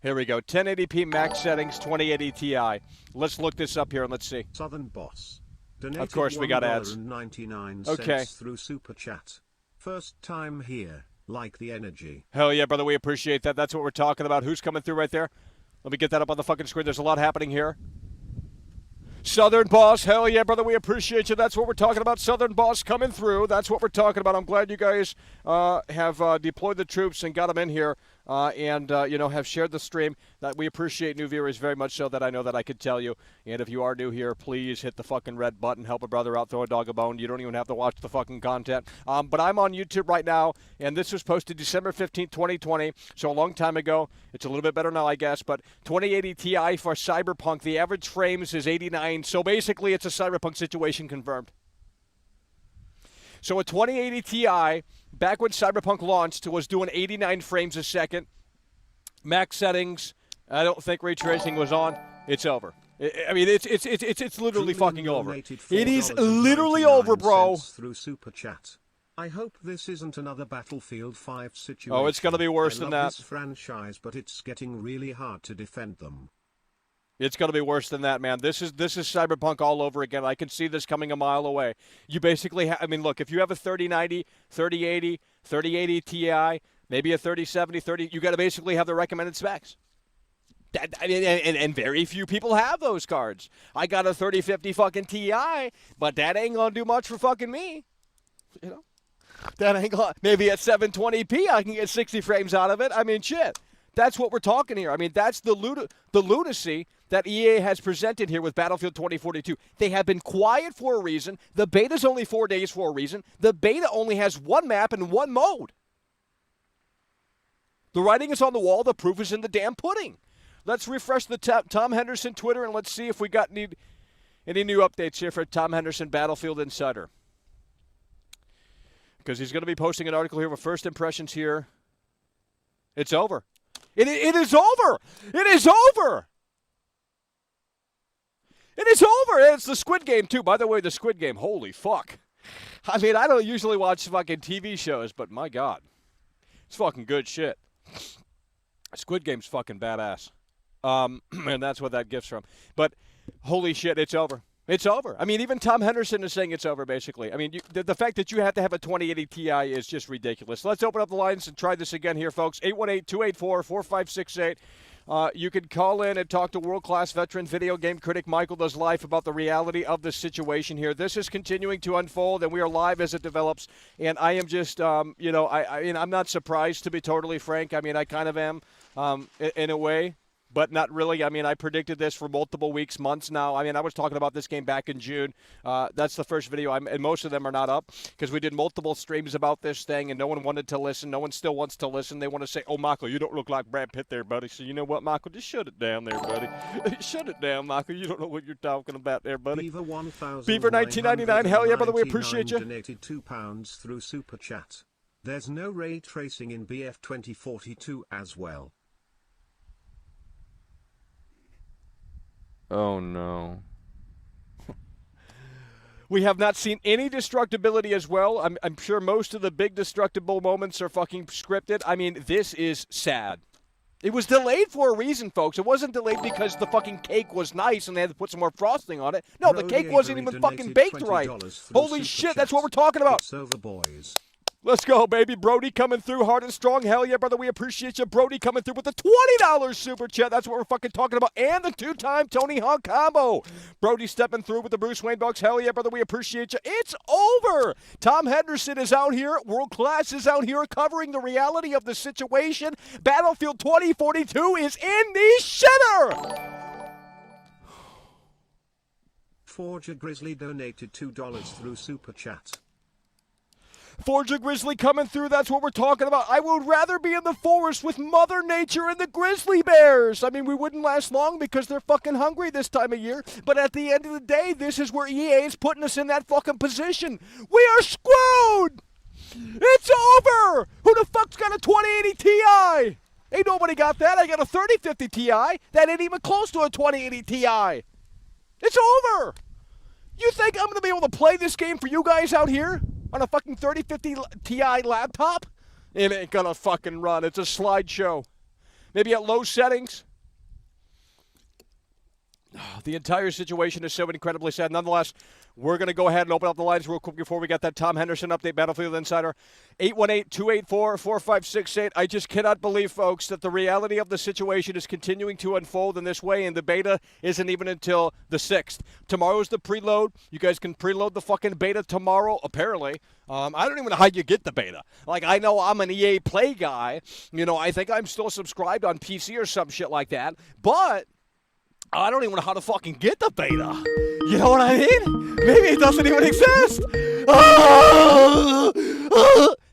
Here we go. 1080p max settings, 2080 Ti. Let's look this up here and let's see. Southern Boss. Of course, we got ads. Okay. Through Super Chat. First time here. Like the energy. Hell yeah, brother. We appreciate that. That's what we're talking about. Who's coming through right there? Let me get that up on the fucking screen. There's a lot happening here. Southern Boss. Hell yeah, brother. We appreciate you. That's what we're talking about. Southern Boss coming through. That's what we're talking about. I'm glad you guys have deployed the troops and got them in here. And you know, have shared the stream. That we appreciate new viewers very much so that I know that I could tell you. And if you are new here, please hit the fucking red button. Help a brother out. Throw a dog a bone. You don't even have to watch the fucking content. But I'm on YouTube right now, and this was posted December 15th, 2020. So a long time ago. It's a little bit better now, I guess. But 2080 Ti for Cyberpunk. The average frames is 89. So basically, it's a Cyberpunk situation confirmed. So a 2080 Ti, back when Cyberpunk launched, was doing 89 frames a second. Max settings, I don't think ray tracing was on. It's over. I mean, it's literally fucking over. It is literally over, bro. Through Super Chat. I hope this isn't another Battlefield 5 situation. Oh, it's going to be worse than that. I love this franchise, but it's getting really hard to defend them. It's going to be worse than that, man. This is Cyberpunk all over again. I can see this coming a mile away. You basically I mean, look, if you have a 3090, 3080, 3080 Ti, maybe a 3070, you got to basically have the recommended specs. I mean, and very few people have those cards. I got a 3050 fucking Ti, but that ain't going to do much for fucking me. You know? That ain't going to... Maybe at 720p I can get 60 frames out of it. I mean, shit. That's what we're talking here. I mean, that's the lunacy that EA has presented here with Battlefield 2042. They have been quiet for a reason. The beta's only 4 days for a reason. The beta only has one map and one mode. The writing is on the wall. The proof is in the damn pudding. Let's refresh the Tom Henderson Twitter, and let's see if we got any new updates here for Tom Henderson Battlefield Insider. Because he's going to be posting an article here with first impressions here. It's over. It is over. It is over. It is over. And it's the Squid Game, too. By the way, the Squid Game, holy fuck. I mean, I don't usually watch fucking TV shows, but my God. It's fucking good shit. Squid Game's fucking badass. And that's what that gift's from. But holy shit, it's over. It's over. I mean, even Tom Henderson is saying it's over, basically. I mean, the fact that you have to have a 2080 Ti is just ridiculous. Let's open up the lines and try this again here, folks. 818-284-4568. You can call in and talk to world-class veteran video game critic Michael Does Life about the reality of the situation here. This is continuing to unfold, and we are live as it develops. And I am just, you know, I mean, I'm not surprised, to be totally frank. I mean, I kind of am in a way. But not really. I mean, I predicted this for multiple weeks, months now. I mean, I was talking about this game back in June. That's the first video, and most of them are not up because we did multiple streams about this thing, and no one wanted to listen. No one still wants to listen. They want to say, oh, Michael, you don't look like Brad Pitt there, buddy. So you know what, Michael? Just shut it down there, buddy. Shut it down, Michael. You don't know what you're talking about there, buddy. Beaver 1999. Hell yeah, brother. We appreciate you. Donated £2 through Super Chat. There's no ray tracing in BF 2042 as well. Oh, no. We have not seen any destructibility as well. I'm sure most of the big destructible moments are fucking scripted. I mean, this is sad. It was delayed for a reason, folks. It wasn't delayed because the fucking cake was nice and they had to put some more frosting on it. No, the cake wasn't even fucking baked right. Holy shit, that's what we're talking about. It's over, boys. Let's go, baby. Brody coming through hard and strong. Hell yeah, brother. We appreciate you. Brody coming through with the $20 super chat. That's what we're fucking talking about. And the 2-time Tony Hawk combo. Brody stepping through with the Bruce Wayne bucks. Hell yeah, brother. We appreciate you. It's over. Tom Henderson is out here. World Class is out here covering the reality of the situation. Battlefield 2042 is in the shitter. Forger Grizzly donated $2 through super chat. Forza Grizzly coming through. That's what we're talking about. I would rather be in the forest with Mother Nature and the grizzly bears. I mean, we wouldn't last long because they're fucking hungry this time of year. But at the end of the day, this is where EA is putting us in that fucking position. We are screwed! It's over! Who the fuck's got a 2080 Ti? Ain't nobody got that. I got a 3050 Ti. That ain't even close to a 2080 Ti. It's over! You think I'm going to be able to play this game for you guys out here on a fucking 3050 Ti laptop? It ain't going to fucking run. It's a slideshow. Maybe at low settings. The entire situation is so incredibly sad. Nonetheless, we're going to go ahead and open up the lines real quick before we get that Tom Henderson update, Battlefield Insider. 818-284-4568. I just cannot believe, folks, that the reality of the situation is continuing to unfold in this way, and the beta isn't even until the 6th. Tomorrow's the preload. You guys can preload the fucking beta tomorrow, apparently. I don't even know how you get the beta. Like, I know I'm an EA Play guy. You know, I think I'm still subscribed on PC or some shit like that. But I don't even know how to fucking get the beta. You know what I mean? Maybe it doesn't even exist.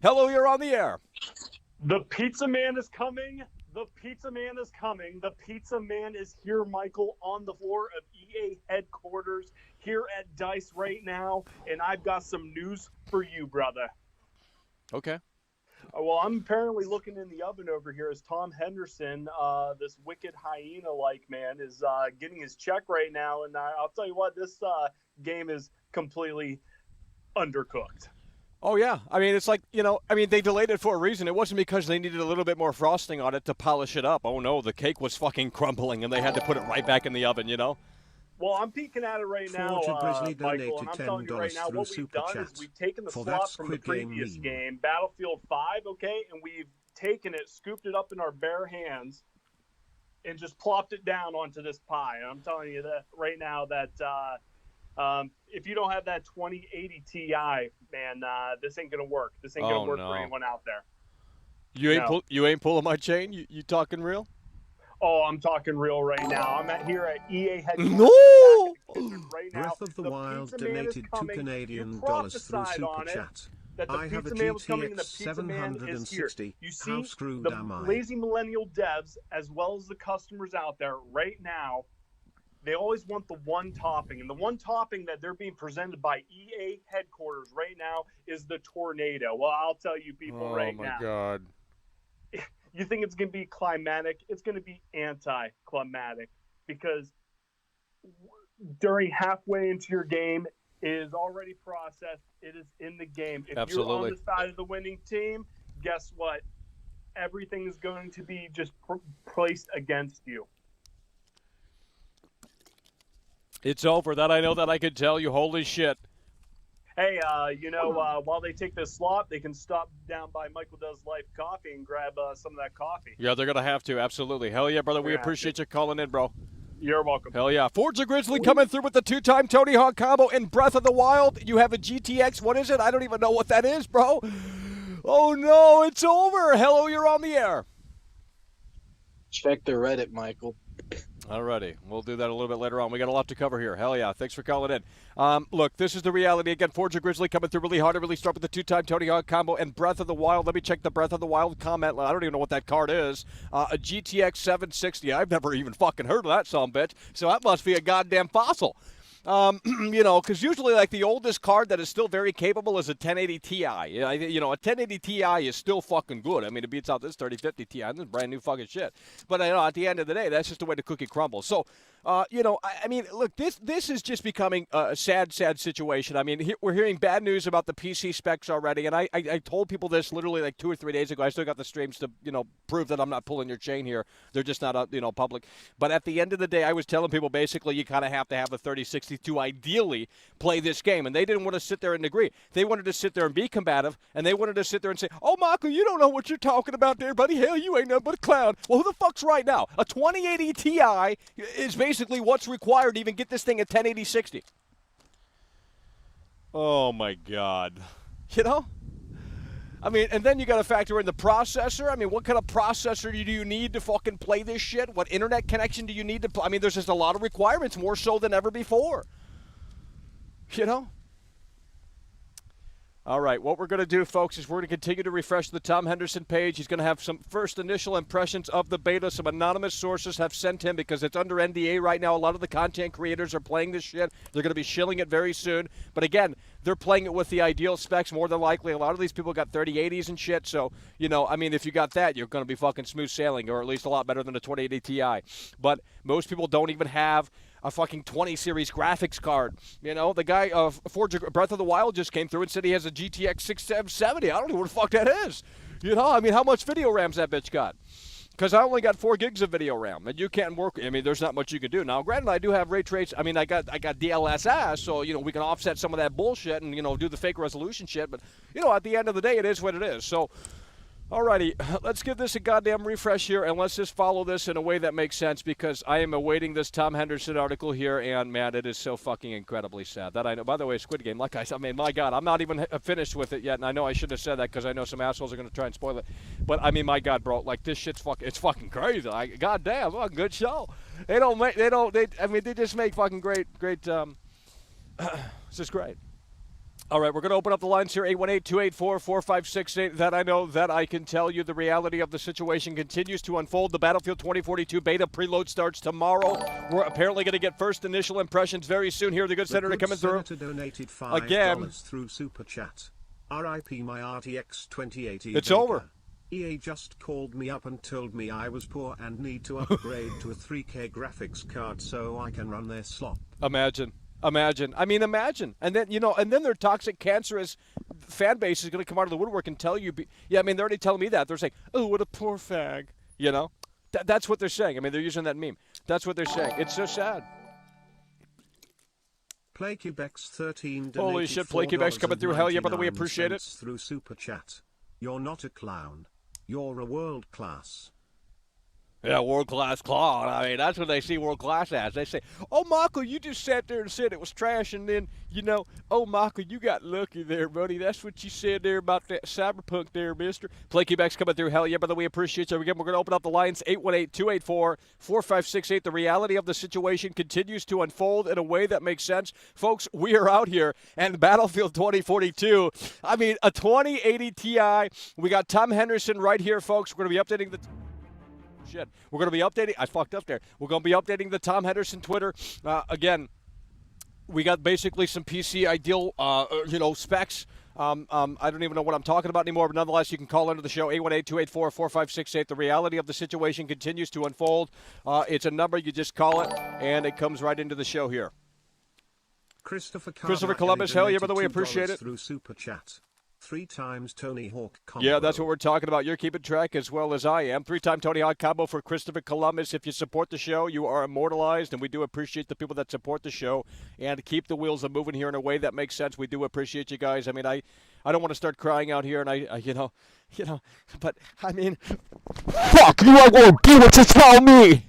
Hello, you're on the air. The pizza man is coming. The pizza man is coming. The pizza man is here, Michael, on the floor of EA headquarters here at DICE right now. And I've got some news for you, brother. Okay. Well, I'm apparently looking in the oven over here as Tom Henderson, this wicked hyena-like man, is getting his check right now. And I'll tell you what, this game is completely undercooked. Oh, yeah. I mean, it's like, you know, I mean, they delayed it for a reason. It wasn't because they needed a little bit more frosting on it to polish it up. Oh, no, the cake was fucking crumbling, and they had to put it right back in the oven, you know? Well, I'm peeking at it right now, Michael, and I'm telling you right now, what we've done is we've taken the slot from the previous game, Battlefield 5, okay, and we've taken it, scooped it up in our bare hands, and just plopped it down onto this pie. And I'm telling you that right now that if you don't have that 2080 Ti, man, this ain't going to work. This ain't going to work for anyone out there. You ain't pulling my chain? You talking real? Oh, I'm talking real right now. I'm here at EA headquarters. No! Right now. Breath of the Wild donated $2 Canadian through Super Chat. I have a GTX 760. How screwed am I? The lazy millennial devs, as well as the customers out there right now, they always want the one topping. And the one topping that they're being presented by EA headquarters right now is the tornado. Well, I'll tell you people right now. Oh, my God. You think it's going to be climatic? It's going to be anti-climatic because during halfway into your game, it is already processed. It is in the game. If you're on the side of the winning team, guess what? Everything is going to be just placed against you. It's over. That I know, that I can tell you. Holy shit. Hey, while they take this slot, they can stop down by Michael Does Life Coffee and grab some of that coffee. Yeah, they're going to have to. Absolutely. Hell yeah, brother. We appreciate you calling in, bro. You're welcome. Hell yeah. Forza Grizzly coming through with the two-time Tony Hawk combo in Breath of the Wild. You have a GTX. What is it? I don't even know what that is, bro. Oh, no. It's over. Hello, you're on the air. Check the Reddit, Michael. Alrighty, we'll do that a little bit later on. We got a lot to cover here. Hell yeah, thanks for calling in. Look, this is the reality. Again, Forza Grizzly coming through really hard to really start with the two-time Tony Hawk combo and Breath of the Wild. Let me check the Breath of the Wild comment. I don't even know what that card is. A GTX 760. I've never even fucking heard of that sumbitch, so that must be a goddamn fossil. Because usually, like, the oldest card that is still very capable is a 1080 Ti. A 1080 Ti is still fucking good. I mean, it beats out this 3050 Ti, and this is brand new fucking shit. But, at the end of the day, that's just the way the cookie crumbles. So, look, this is just becoming a sad, sad situation. I mean, we're hearing bad news about the PC specs already, and I told people this literally like 2 or 3 days ago. I still got the streams to, prove that I'm not pulling your chain here. They're just not, public. But at the end of the day, I was telling people basically you kind of have to have a 3060 to ideally play this game, and they didn't want to sit there and agree. They wanted to sit there and be combative, and they wanted to sit there and say, oh, Michael, you don't know what you're talking about there, buddy. Hell, you ain't nothing but a clown. Well, who the fuck's right now? A 2080 Ti is basically what's required to even get this thing at 1080-60. Oh, my God. I mean, and then you got to factor in the processor. I mean, what kind of processor do you need to fucking play this shit? What internet connection do you need to play? I mean, there's just a lot of requirements, more so than ever before. All right, what we're going to do, folks, is we're going to continue to refresh the Tom Henderson page. He's going to have some first initial impressions of the beta. Some anonymous sources have sent him because it's under NDA right now. A lot of the content creators are playing this shit. They're going to be shilling it very soon. But again, they're playing it with the ideal specs more than likely. A lot of these people got 3080s and shit. So, you know, I mean, if you got that, you're going to be fucking smooth sailing, or at least a lot better than a 2080 Ti. But most people don't even have a fucking 20 series graphics card. You know, the guy of Forge Breath of the Wild just came through and said he has a GTX 6770. I don't know what the fuck that is. You know, I mean, how much video RAM's that bitch got? Because I only got 4 gigs of video RAM, and you can't work. I mean, there's not much you can do. Now, granted, I do have ray trace. I mean, I got DLSS, so, you know, we can offset some of that bullshit and, you know, do the fake resolution shit. But, you know, at the end of the day, it is what it is. So, alrighty, let's give this a goddamn refresh here, and let's just follow this in a way that makes sense, because I am awaiting this Tom Henderson article here, and, man, it is so fucking incredibly sad. That I know. By the way, Squid Game, like I said, I mean, my God, I'm not even finished with it yet, and I know I shouldn't have said that because I know some assholes are going to try and spoil it. But, I mean, my God, bro, like, this shit's it's fucking crazy. Like, goddamn, what a good show. They just make fucking great, it's just great. All right, we're going to open up the lines here, 818-284-4568. That I know, that I can tell you. The reality of the situation continues to unfold. The Battlefield 2042 beta preload starts tomorrow. We're apparently going to get first initial impressions very soon here. The good senator coming through. Donated $5 again through Super Chat. RIP my RTX 2080. It's over. EA just called me up and told me I was poor and need to upgrade to a 3K graphics card so I can run their slop. Imagine. I mean, imagine. And then, you know, and then their toxic, cancerous fan base is going to come out of the woodwork and tell you, yeah, I mean, they're already telling me that. They're saying, oh, what a poor fag, you know? That's what they're saying. I mean, they're using that meme. That's what they're saying. It's so sad. PlayQbex 13 donated Holy shit, PlayQbex coming through. Hell yeah, brother, we appreciate it. Through Super Chat. You're not a clown. You're a world class. Yeah, world-class clown. I mean, that's what they see world-class as. They say, oh, Michael, you just sat there and said it was trash, and then, you know, oh, Michael, you got lucky there, buddy. That's what you said there about that cyberpunk there, mister. PlayQbex coming through. Hell yeah, brother, we appreciate you. Again, we're going to open up the lines, 818-284-4568. The reality of the situation continues to unfold in a way that makes sense. Folks, we are out here, and Battlefield 2042, I mean, a 2080 Ti. We got Tom Henderson right here, folks. We're going to be updating the... Shit. We're going to be updating. I fucked up there. We're going to be updating the Tom Henderson Twitter. Again, we got basically some PC ideal, specs. I don't even know what I'm talking about anymore, but nonetheless, you can call into the show, 818-284-4568. The reality of the situation continues to unfold. It's a number. You just call it, and it comes right into the show here. Christopher Columbus, hell yeah, brother, we appreciate it. Through Super Chat. 3 times Tony Hawk combo. Yeah, that's what we're talking about. You're keeping track as well as I am. 3-time Tony Hawk combo for Christopher Columbus. If you support the show, you are immortalized, and we do appreciate the people that support the show and keep the wheels moving here in a way that makes sense. We do appreciate you guys. I mean, I don't want to start crying out here, and I but I mean, fuck you! I won't do what you tell me.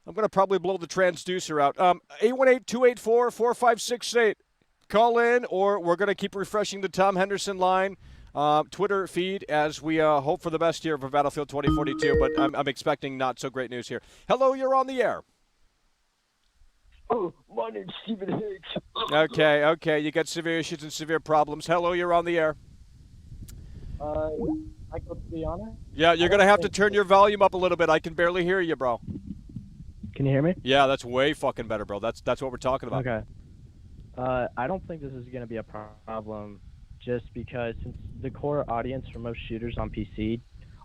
I'm gonna probably blow the transducer out. 818-284-4568. Call in, or we're going to keep refreshing the Tom Henderson line Twitter feed as we hope for the best here for Battlefield 2042, but I'm expecting not so great news here. Hello, you're on the air. Oh, my name's Stephen Higgs. Okay, you got severe issues and severe problems. Hello, you're on the air. Michael, to be honest? Yeah, you're going to have to turn your volume up a little bit. I can barely hear you, bro. Can you hear me? Yeah, that's way fucking better, bro. That's what we're talking about. Okay. I don't think this is going to be a problem just because since the core audience for most shooters on PC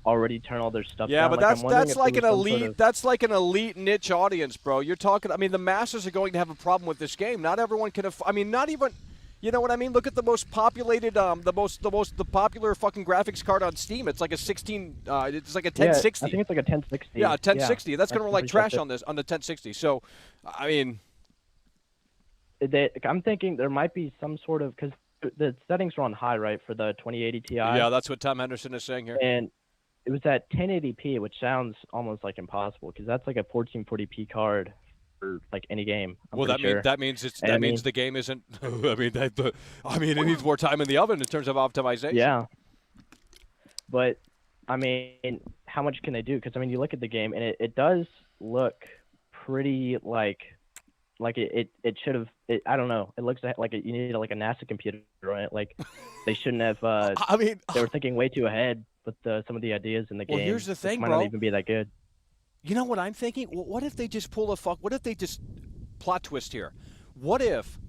already turn all their stuff yeah, down. But that's like an elite that's like an elite niche audience, bro. You're talking I mean the masses are going to have a problem with this game. Not everyone can I mean not even you know what I mean? Look at the most populated the popular fucking graphics card on Steam. It's like a 16 it's like a 1060. Yeah, I think it's like a 1060. Yeah, 1060. That's going to run like trash on the 1060. So I mean I'm thinking there might be some sort of because the settings are on high, right, for the 2080 Ti. Yeah, that's what Tom Henderson is saying here. And it was at 1080p, which sounds almost like impossible because that's like a 1440p card for like any game. That means the game isn't. I mean, it needs more time in the oven in terms of optimization. Yeah. But I mean, how much can they do? Because I mean, you look at the game and it does look pretty like. Like it should have. I don't know. It looks like you need like a NASA computer on it. Like they shouldn't have. I mean, they were thinking way too ahead with some of the ideas in the game. Well, here's the thing, might bro. not even be that good. You know what I'm thinking? What if they just pull a fuck? What if they just plot twist here? What if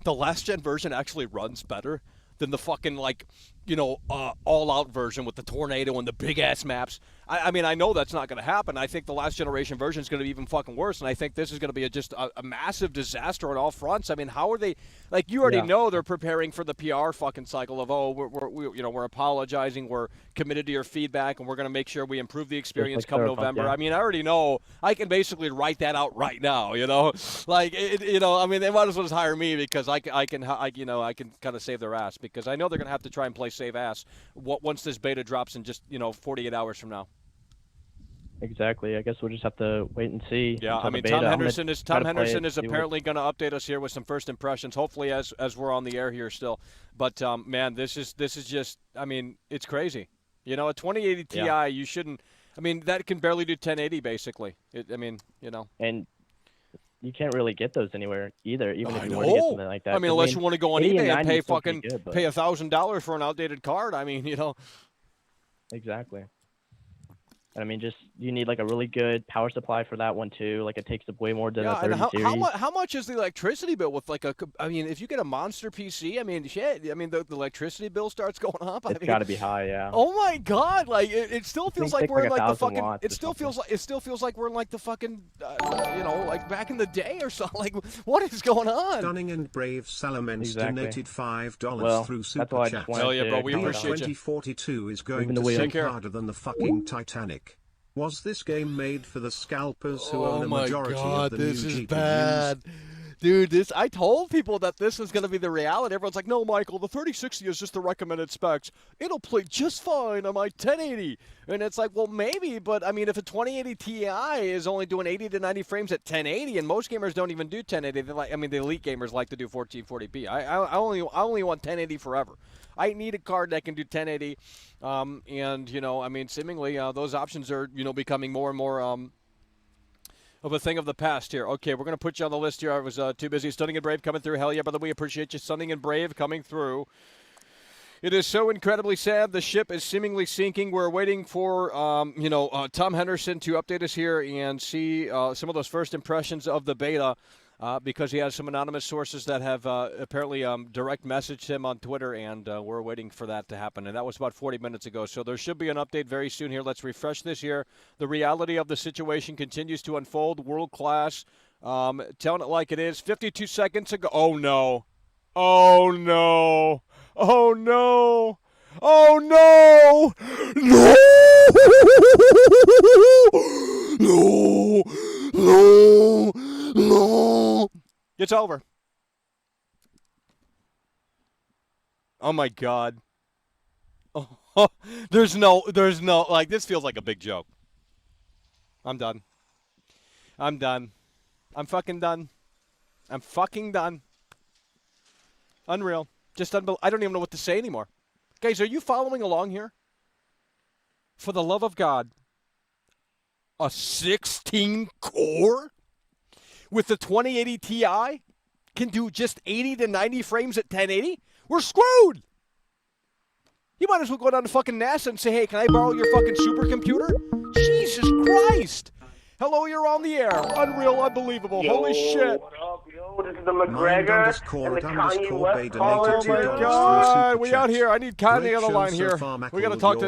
the last gen version actually runs better than the fucking all-out version with the tornado and the big-ass maps? I mean, I know that's not going to happen. I think the last generation version is going to be even fucking worse, and I think this is going to be just a massive disaster on all fronts. I mean, how are they? Like, you already know they're preparing for the PR fucking cycle of, we're apologizing, we're committed to your feedback, and we're going to make sure we improve the experience come November. I mean, I already know. I can basically write that out right now. Like I mean, they might as well just hire me because I can kind of save their ass because I know they're going to have to try and play save ass once this beta drops in just 48 hours from now. Exactly. I guess we'll just have to wait and see. Yeah, I mean, Tom Henderson is apparently going to update us here with some first impressions. Hopefully, as we're on the air here still. But man, this is just. I mean, it's crazy. A 2080 Ti, you shouldn't. I mean, that can barely do 1080 basically. And you can't really get those anywhere either, even if you want to get something like that. I mean, unless you want to go on eBay and pay pay $1,000 for an outdated card. I mean, Exactly. I mean, you need like a really good power supply for that one too. Like it takes up way more than the 30 series. How much is the electricity bill with I mean, if you get a monster PC, I mean, shit. I mean, the electricity bill starts going up. It's got to be high, yeah. Oh my God! Like it still feels like we're in like the fucking. It still feels like we're in like the fucking. Like back in the day or something. Like what is going on? Stunning and Brave Salamence donated $5 through Super Chat. Hell yeah, bro. We appreciate you. 2042 is going to sink harder than the fucking Titanic. Was this game made for the scalpers who own a majority of the new GPUs? This is bad. Dude, I told people that this was going to be the reality. Everyone's like, no, Michael, the 3060 is just the recommended specs. It'll play just fine on my 1080. And it's like, well, maybe, but I mean, if a 2080 Ti is only doing 80 to 90 frames at 1080, and most gamers don't even do 1080, the elite gamers like to do 1440p. I only want 1080 forever. I need a card that can do 1080, and seemingly those options are becoming more and more of a thing of the past here. Okay, we're gonna put you on the list here. I was too busy. Stunning and Brave coming through. Hell yeah, brother, we appreciate you. Stunning and Brave coming through. It is so incredibly sad. The ship is seemingly sinking. We're waiting for Tom Henderson to update us here and see some of those first impressions of the beta. Because he has some anonymous sources that have apparently direct messaged him on Twitter, and we're waiting for that to happen. And that was about 40 minutes ago. So there should be an update very soon here. Let's refresh this here. The reality of the situation continues to unfold. World class. Telling it like it is. 52 seconds ago. Oh, no. Oh, no. Oh, no. Oh, no. No. No. No. No. It's over. Oh my God. Oh, there's no, like, this feels like a big joke. I'm done. I'm fucking done. I'm fucking done. Unreal. Just unbelievable. I don't even know what to say anymore. Guys, are you following along here? For the love of God. A 16 core? With the 2080 Ti can do just 80 to 90 frames at 1080, we're screwed. You might as well go down to fucking NASA and say, hey, can I borrow your fucking supercomputer? Jesus Christ. Hello, you're on the air. Unreal, unbelievable. Holy shit. What up, yo? This is the McGregor and the Kanye West caller. Oh my God, we out here. I need Kanye on the line here. We gotta talk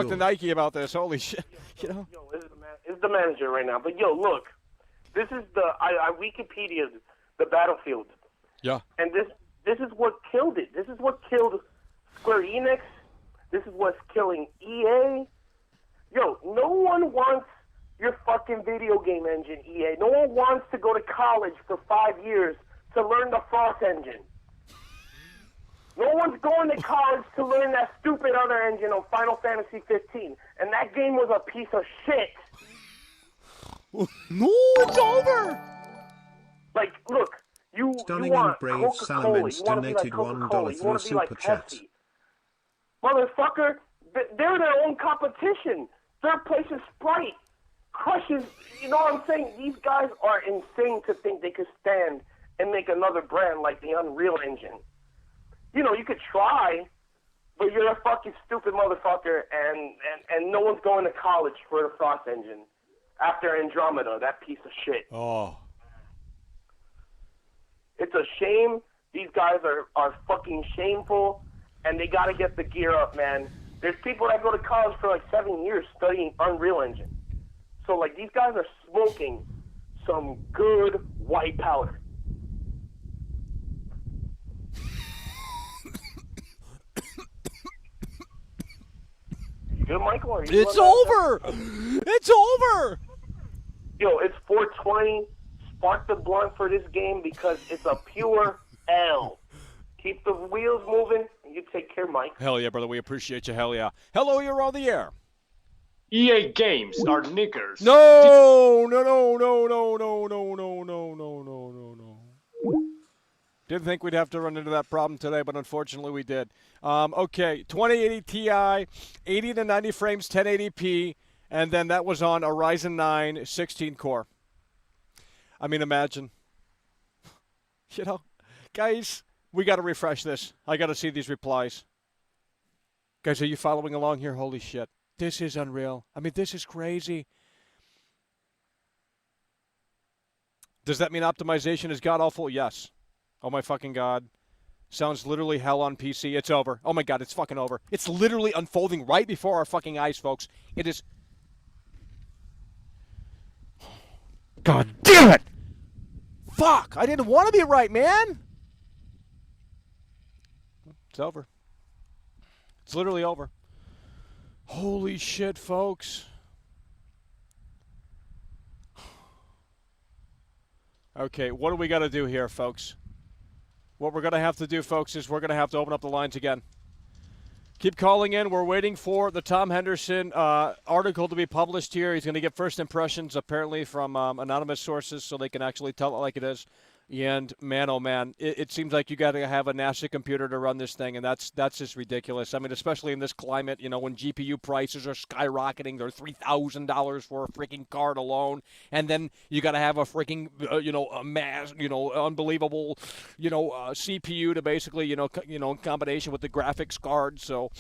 to Nike about this. Holy shit. Yo, it's the manager right now. But yo, look. This is I Wikipedia'd the Battlefield. Yeah. And this is what killed it. This is what killed Square Enix. This is what's killing EA. Yo, no one wants your fucking video game engine, EA. No one wants to go to college for 5 years to learn the Frost engine. No one's going to college to learn that stupid other engine on Final Fantasy 15. And that game was a piece of shit. No, it's over. Like, look, you want Coca-Cola. You want to be like Coca-Cola. You want to be like Pepsi. Motherfucker, they're their own competition. Third place is Sprite. crushes. You know what I'm saying? These guys are insane to think they could stand and make another brand like the Unreal Engine. You know, you could try, but you're a fucking stupid motherfucker, and no one's going to college for the Frost Engine after Andromeda, that piece of shit. Oh. It's a shame. These guys are fucking shameful, and they got to get the gear up, man. There's people that go to college for like 7 years studying Unreal Engine. So, like, these guys are smoking some good white powder. You good, Michael? Are you It's over! It's over! Yo, it's 420. Spark the blunt for this game because it's a pure L. Keep the wheels moving, and you take care, Mike. Hell yeah, brother. We appreciate you. Hell yeah. Hello, you're on the air. EA Games are niggers. No. Didn't think we'd have to run into that problem today, but unfortunately we did. Okay, 2080 Ti, 80 to 90 frames, 1080p, and then that was on a Ryzen 9 16 core. I mean, imagine. You know, guys, we got to refresh this. I got to see these replies. Guys, are you following along here? Holy shit. This is unreal. I mean, this is crazy. Does that mean optimization is god-awful? Yes. Oh, my fucking God. Sounds literally hell on PC. It's over. Oh, my God, it's fucking over. It's literally unfolding right before our fucking eyes, folks. It is... God damn it! Fuck! I didn't want to be right, man! It's over. It's literally over. Holy shit, folks. Okay, what do we got to do here, folks? What we're going to have to do, folks, is we're going to have to open up the lines again. Keep calling in. We're waiting for the Tom Henderson article to be published here. He's going to get first impressions, apparently, from anonymous sources so they can actually tell it like it is. And, man, oh, man, it seems like you got to have a NASA computer to run this thing, and that's just ridiculous. I mean, especially in this climate, you know, when GPU prices are skyrocketing. They're $3,000 for a freaking card alone. And then you got to have a freaking, unbelievable, CPU to basically, in combination with the graphics card. So,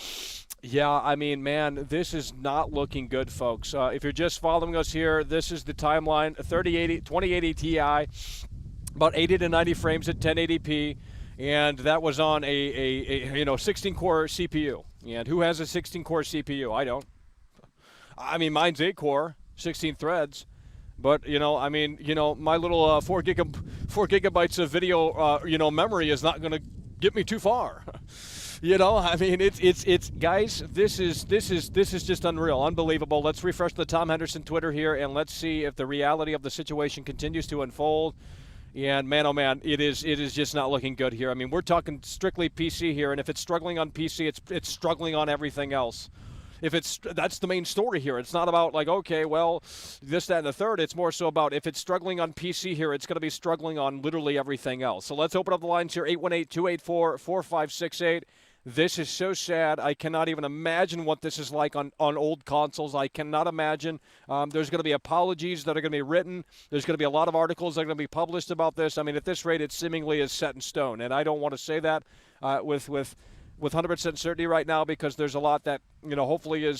yeah, I mean, man, this is not looking good, folks. If you're just following us here, this is the timeline, 2080 Ti. About 80 to 90 frames at 1080p, and that was on a 16-core CPU. And who has a 16-core CPU? I don't. I mean, mine's 8-core, 16 threads. But, my little 4 gigabytes of video, memory is not going to get me too far. I mean, it's guys, this is just unreal, unbelievable. Let's refresh the Tom Henderson Twitter here, and let's see if the reality of the situation continues to unfold. And, man, oh, man, it is just not looking good here. I mean, we're talking strictly PC here, and if it's struggling on PC, it's struggling on everything else. That's the main story here. It's not about, like, okay, well, this, that, and the third. It's more so about if it's struggling on PC here, it's going to be struggling on literally everything else. So let's open up the lines here, 818-284-4568. This is so sad. I cannot even imagine what this is like on old consoles. I cannot imagine. There's going to be apologies that are going to be written. There's going to be a lot of articles that are going to be published about this. I mean, at this rate, it seemingly is set in stone. And I don't want to say that with 100% certainty right now because there's a lot that, hopefully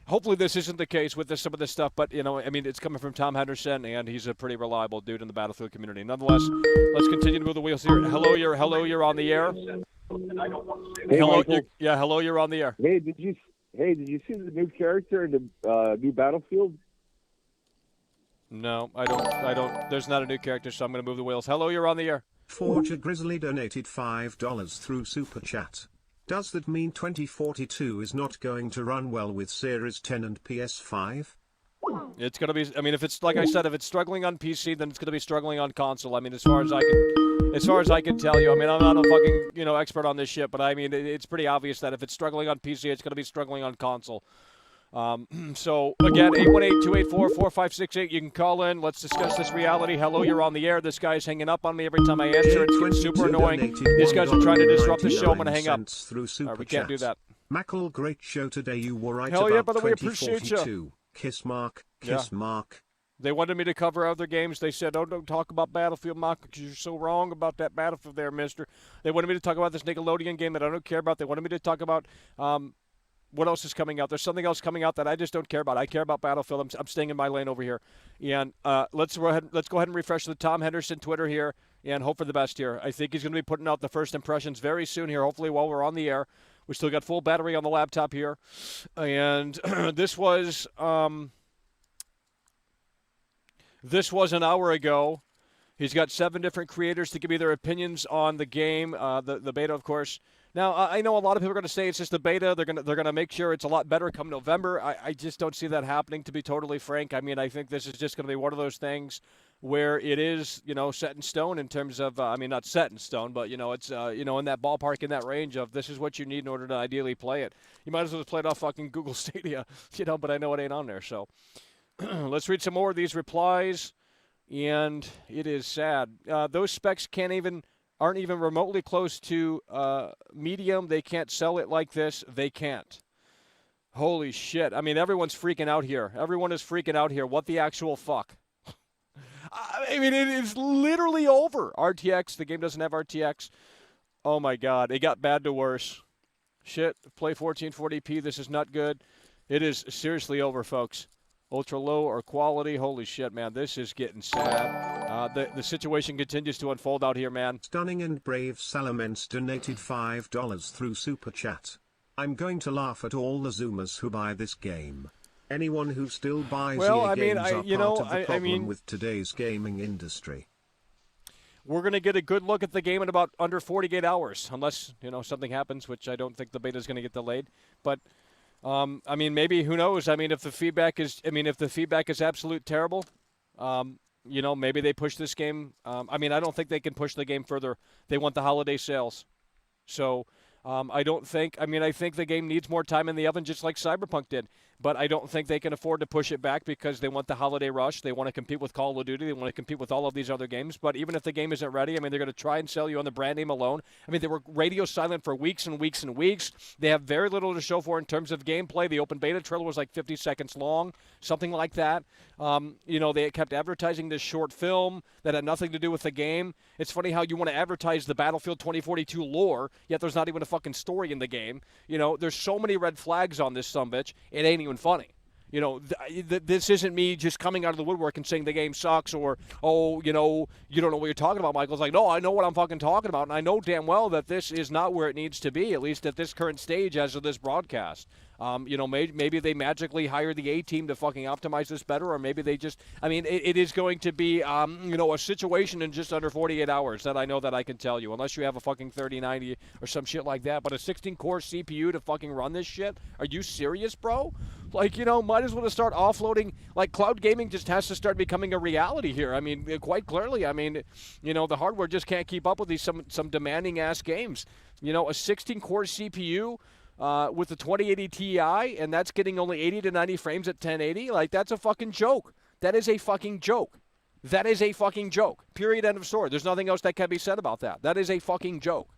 hopefully this isn't the case with some of this stuff. But, it's coming from Tom Henderson, and he's a pretty reliable dude in the Battlefield community. Nonetheless, let's continue to move the wheels here. Hello, you're on the air. Hey, hello, Michael. You're on the air. Hey, did you see the new character in the new Battlefield? No, I don't. There's not a new character, so I'm going to move the wheels. Hello, you're on the air. Forger Grizzly donated $5 through Super Chat. Does that mean 2042 is not going to run well with Series 10 and PS5? It's going to be, if it's, like I said, if it's struggling on PC, then it's going to be struggling on console. I mean, as far as I can tell you, I'm not a fucking, expert on this shit, but it's pretty obvious that if it's struggling on PC, it's going to be struggling on console. So, again, 818-284-4568, you can call in. Let's discuss this reality. Hello, you're on the air. This guy's hanging up on me every time I answer. It's super annoying. These guys are trying to disrupt the show. I'm going to hang up. We can't do that. Mackle, great show today. You were right Hell about yeah, brother, we appreciate you. Kiss mark. Kiss mark. They wanted me to cover other games. They said, oh, don't talk about Battlefield, Mark, because you're so wrong about that Battlefield there, mister. They wanted me to talk about this Nickelodeon game that I don't care about. They wanted me to talk about what else is coming out. There's something else coming out that I just don't care about. I care about Battlefield. I'm staying in my lane over here. And let's go ahead and refresh the Tom Henderson Twitter here and hope for the best here. I think he's going to be putting out the first impressions very soon here, hopefully while we're on the air. We still got full battery on the laptop here. And this was an hour ago. He's got 7 different creators to give me their opinions on the game, the beta, of course. Now, I know a lot of people are going to say it's just the beta. They're going to make sure it's a lot better come November. I just don't see that happening, to be totally frank. I mean, I think this is just going to be one of those things where it is, set in stone in terms of, not set in stone, but, it's, in that ballpark, in that range of this is what you need in order to ideally play it. You might as well just play it off fucking Google Stadia, but I know it ain't on there. So let's read some more of these replies, and it is sad. Those specs aren't even remotely close to medium. They can't sell it like this. They can't. Holy shit. I mean, everyone's freaking out here. Everyone is freaking out here. What the actual fuck? I mean, it is literally over. RTX, the game doesn't have RTX. Oh, my God. It got bad to worse. Shit, play 1440p. This is not good. It is seriously over, folks. Ultra low or quality. Holy shit, man. This is getting sad. The situation continues to unfold out here, man. Stunning and Brave Salamence donated $5 through Super Chat. I'm going to laugh at all the Zoomers who buy this game. Anyone who still buys games are part of the problem with today's gaming industry. We're going to get a good look at the game in about under 48 hours, unless, something happens, which I don't think the beta is going to get delayed. But maybe, who knows? If the feedback is absolute terrible, maybe they push this game. I don't think they can push the game further. They want the holiday sales. So I think the game needs more time in the oven, just like Cyberpunk did. But I don't think they can afford to push it back because they want the holiday rush. They want to compete with Call of Duty. They want to compete with all of these other games. But even if the game isn't ready, they're going to try and sell you on the brand name alone. They were radio silent for weeks and weeks and weeks. They have very little to show for in terms of gameplay. The open beta trailer was like 50 seconds long, something like that. They kept advertising this short film that had nothing to do with the game. It's funny how you want to advertise the Battlefield 2042 lore, yet there's not even a fucking story in the game. There's so many red flags on this sumbitch, it ain't even funny. This isn't me just coming out of the woodwork and saying the game sucks or, you don't know what you're talking about, Michael. It's like, no, I know what I'm fucking talking about, and I know damn well that this is not where it needs to be, at least at this current stage as of this broadcast. Maybe they magically hire the A-team to fucking optimize this better, or maybe they just, it is going to be, a situation in just under 48 hours that I know that I can tell you, unless you have a fucking 3090 or some shit like that. But a 16-core CPU to fucking run this shit? Are you serious, bro? Might as well just start offloading. Cloud gaming just has to start becoming a reality here. Quite clearly. The hardware just can't keep up with these some demanding-ass games. A 16-core CPU with the 2080 Ti, and that's getting only 80 to 90 frames at 1080. That's a fucking joke. That is a fucking joke. That is a fucking joke. Period, end of story. There's nothing else that can be said about that. That is a fucking joke.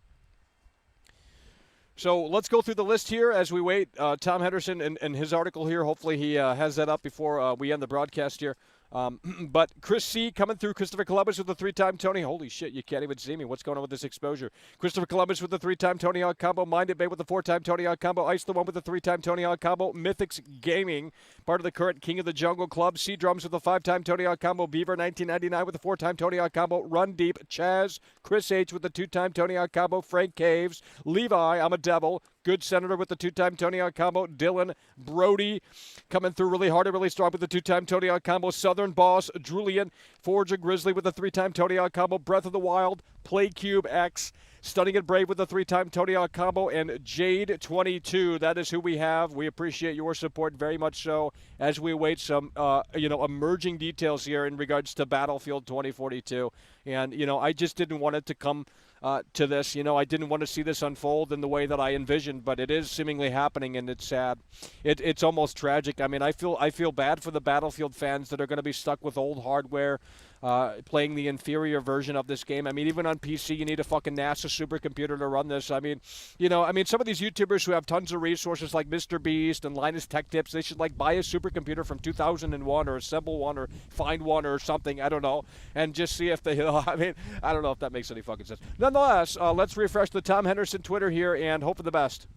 So let's go through the list here as we wait. Tom Henderson and his article here, hopefully he has that up before we end the broadcast here. But Chris C. coming through. Christopher Columbus with the 3-time Tony. Holy shit, you can't even see me. What's going on with this exposure? Christopher Columbus with the 3-time Tony Hawk combo. Minded Bay with the 4-time Tony Hawk combo. Ice the One with the 3-time Tony Hawk combo. Mythics Gaming, part of the current King of the Jungle Club. C Drums with the 5-time Tony Hawk combo. Beaver 1999 with the 4-time Tony Hawk combo. Run Deep. Chaz. Chris H. with the 2-time Tony Hawk combo. Frank Caves. Levi, I'm a Devil. Good Senator with the 2-time Tony Hawk combo. Dylan Brody coming through really hard and really strong with the 2-time Tony Hawk combo. Southern Boss. Julian Forger Grizzly with the 3-time Tony Hawk combo. Breath of the Wild. PlayCube X. Stunning and Brave with the 3-time Tony Hawk combo, and Jade22. That is who we have. We appreciate your support very much so as we await some, emerging details here in regards to Battlefield 2042. And, I just didn't want it to come to this. I didn't want to see this unfold in the way that I envisioned, but it is seemingly happening, and it's sad. It's almost tragic. I feel bad for the Battlefield fans that are going to be stuck with old hardware. playing the inferior version of this game. I mean, even on PC, you need a fucking NASA supercomputer to run this. I mean, some of these YouTubers who have tons of resources like Mr. Beast and Linus Tech Tips, they should like buy a supercomputer from 2001 or assemble one or find one or something. I don't know, and just see if they. I mean, I don't know if that makes any fucking sense. Nonetheless, let's refresh the Tom Henderson Twitter here and hope for the best.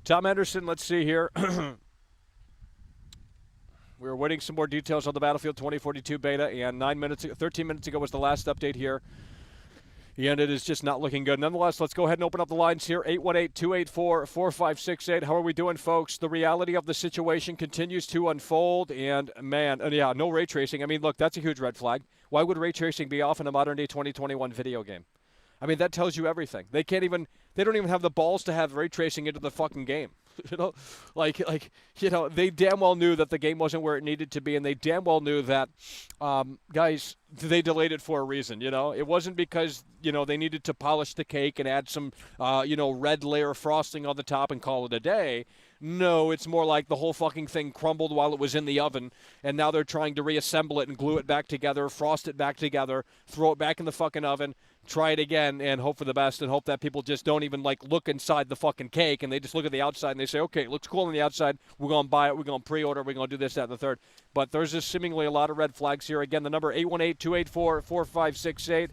Tom Henderson, let's see here. We're waiting some more details on the Battlefield 2042 beta, and 13 minutes ago was the last update here. And it is just not looking good. Nonetheless, let's go ahead and open up the lines here. 818-284-4568. How are we doing, folks? The reality of the situation continues to unfold, and man, yeah, no ray tracing. I mean, look, that's a huge red flag. Why would ray tracing be off in a modern-day 2021 video game? I mean, that tells you everything. They don't even have the balls to have ray tracing into the fucking game. They damn well knew that the game wasn't where it needed to be, and they damn well knew that, guys, they delayed it for a reason. It wasn't because they needed to polish the cake and add some red layer frosting on the top and call it a day. No, it's more like the whole fucking thing crumbled while it was in the oven, and now they're trying to reassemble it and glue it back together, frost it back together, throw it back in the fucking oven, try it again, and hope for the best, and hope that people just don't even look inside the fucking cake, and they just look at the outside and they say, okay, it looks cool on the outside, we're going to buy it, we're going to pre-order, we're going to do this, that, and the third. But there's just seemingly a lot of red flags here. Again, the number 818-284-4568.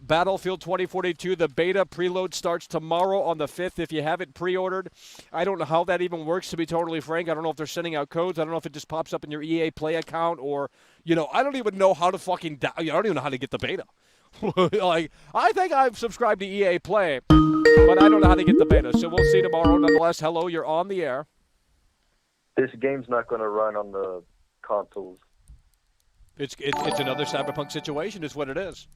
Battlefield 2042, the beta preload starts tomorrow on the 5th. If you have it pre-ordered, I don't know how that even works, to be totally frank. I don't know if they're sending out codes. I don't know if it just pops up in your EA Play account, or, I don't even know how to fucking I don't even know how to get the beta. I think I've subscribed to EA Play, but I don't know how to get the beta. So we'll see tomorrow. Nonetheless, hello, you're on the air. This game's not going to run on the consoles. It's another Cyberpunk situation, is what it is.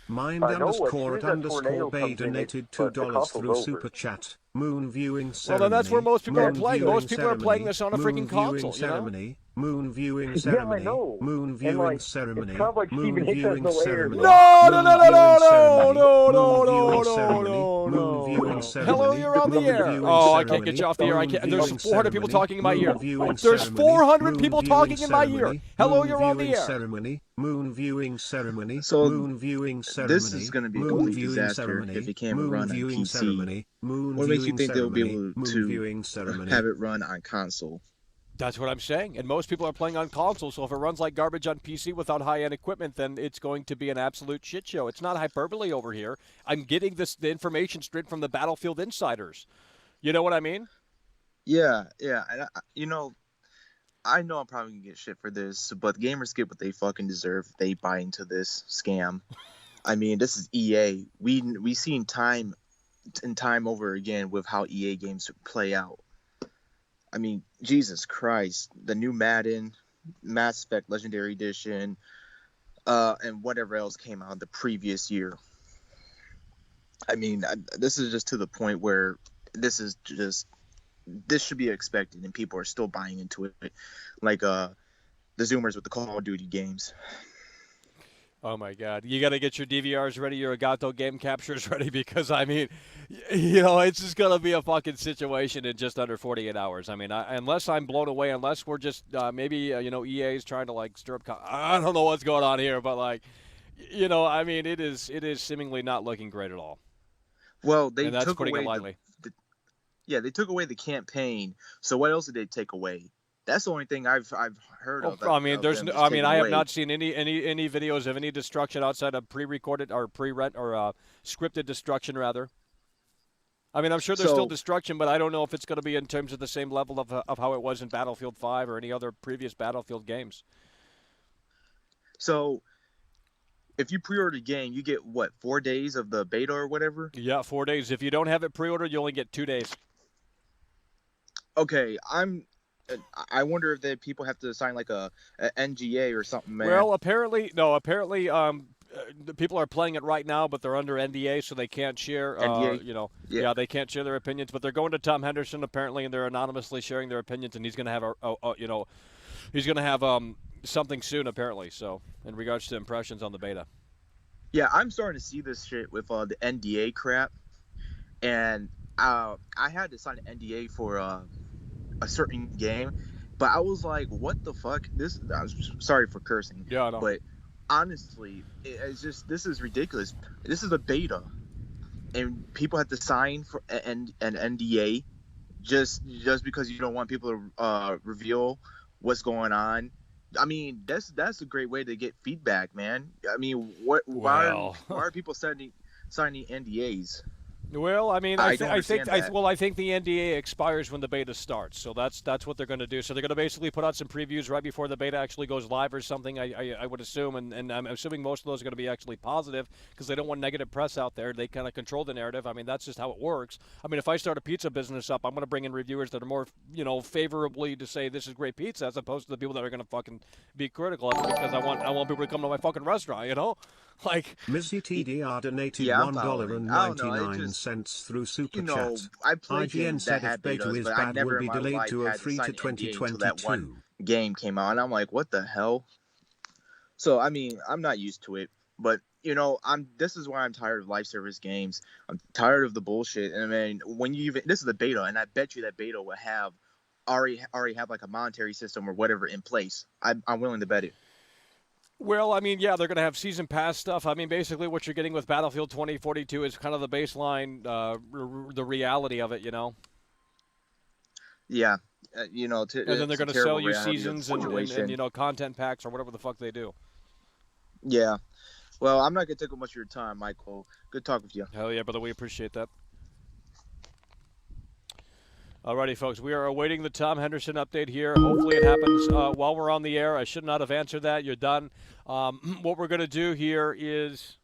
Mind_@_Bay donated $2 through Super Chat. Moon viewing ceremony. Well, then that's where most people are playing. Most people are playing this on a freaking console, ceremony. Moon viewing ceremony. Yeah, I know. Moon viewing ceremony. It's kind of like Moon viewing ceremony. No. Hello, you're on the air. Oh, I can't get you off the air. There's 400 people talking in my ear. There's 400 people talking in my ear. Hello, you're on the air. Moon viewing ceremony. So moon viewing ceremony. This is going to be a complete disaster if it can't run on PC. What makes you think they'll be able to have it run on console? That's what I'm saying. And most people are playing on console, so if it runs like garbage on PC without high-end equipment, then it's going to be an absolute shit show. It's not hyperbole over here. I'm getting the information straight from the Battlefield insiders. You know what I mean? Yeah. And I know I'm probably going to get shit for this, but gamers get what they fucking deserve if they buy into this scam. I mean, this is EA. We seen time and time over again with how EA games play out. I mean, Jesus Christ, the new Madden, Mass Effect Legendary Edition, and whatever else came out the previous year. I mean, this is just to the point where this should be expected, and people are still buying into it, like the Zoomers with the Call of Duty games. Oh, my God. You got to get your DVRs ready, your Elgato game captures ready, because, I mean, it's just going to be a fucking situation in just under 48 hours. I mean, unless I'm blown away, unless we're just maybe, EA is trying to, stir up. I don't know what's going on here, but, I mean, it is seemingly not looking great at all. Well, they that's took putting away it lightly. They took away the campaign. So what else did they take away? That's the only thing I've heard of. I mean, I have not seen any videos of any destruction outside of pre-recorded or pre-rent or scripted destruction, rather. I mean, I'm sure there's still destruction, but I don't know if it's going to be in terms of the same level of how it was in Battlefield 5 or any other previous Battlefield games. So, if you pre-order a game, you get, 4 days of the beta or whatever? Yeah, 4 days. If you don't have it pre-ordered, you only get 2 days. Okay, I wonder if people have to sign a NGA or something, man. Well, apparently, the people are playing it right now, but they're under NDA, so they can't share. NDA? Yeah, they can't share their opinions. But they're going to Tom Henderson apparently, and they're anonymously sharing their opinions, and he's going to have something soon apparently. So, in regards to impressions on the beta. Yeah, I'm starting to see this shit with the NDA crap, and I had to sign an NDA for a certain game, But I was like, what the fuck? I'm sorry for cursing. Yeah, I know. But honestly, it's just, this is ridiculous. This is a beta, and people have to sign for an NDA just because you don't want people to reveal what's going on. I mean, that's a great way to get feedback, man. I mean, why are people signing NDAs? Well, I mean, I think the NDA expires when the beta starts, so that's what they're going to do. So they're going to basically put out some previews right before the beta actually goes live or something. I would assume, and I'm assuming most of those are going to be actually positive because they don't want negative press out there. They kind of control the narrative. I mean, that's just how it works. I mean, if I start a pizza business up, I'm going to bring in reviewers that are more, favorably to say this is great pizza, as opposed to the people that are going to fucking be critical of it because I want people to come to my fucking restaurant, Like, Mizzy TDR donated $1.99 through Super Chat. I played IGN said if beta is bad, will be delayed to 03 to 2022. That one game came out, and I'm like, what the hell? So, I mean, I'm not used to it, but, this is why I'm tired of live service games. I'm tired of the bullshit. And I mean, this is the beta, and I bet you that beta will have already have like a monetary system or whatever in place. I'm willing to bet it. Well, I mean, yeah, they're going to have season pass stuff. I mean, basically what you're getting with Battlefield 2042 is kind of the baseline, the reality of it, Yeah, and then they're going to sell you seasons and content packs or whatever the fuck they do. Yeah. Well, I'm not going to take up much of your time, Michael. Good talk with you. Hell yeah, brother. We appreciate that. Alrighty, folks, we are awaiting the Tom Henderson update here. Hopefully it happens while we're on the air. I should not have answered that. You're done. What we're going to do here is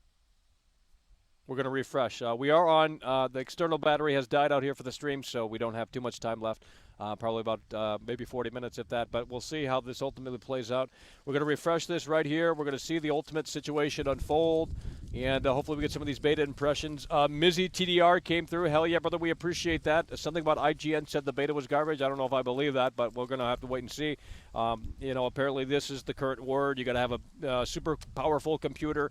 we're going to refresh. We are on. The external battery has died out here for the stream, so we don't have too much time left. Probably about maybe 40 minutes, if that. But we'll see how this ultimately plays out. We're going to refresh this right here. We're going to see the ultimate situation unfold. And hopefully we get some of these beta impressions. Mizzy TDR came through. Hell yeah, brother, we appreciate that. Something about IGN said the beta was garbage. I don't know if I believe that, but we're going to have to wait and see. Apparently this is the current word. You got to have a super powerful computer,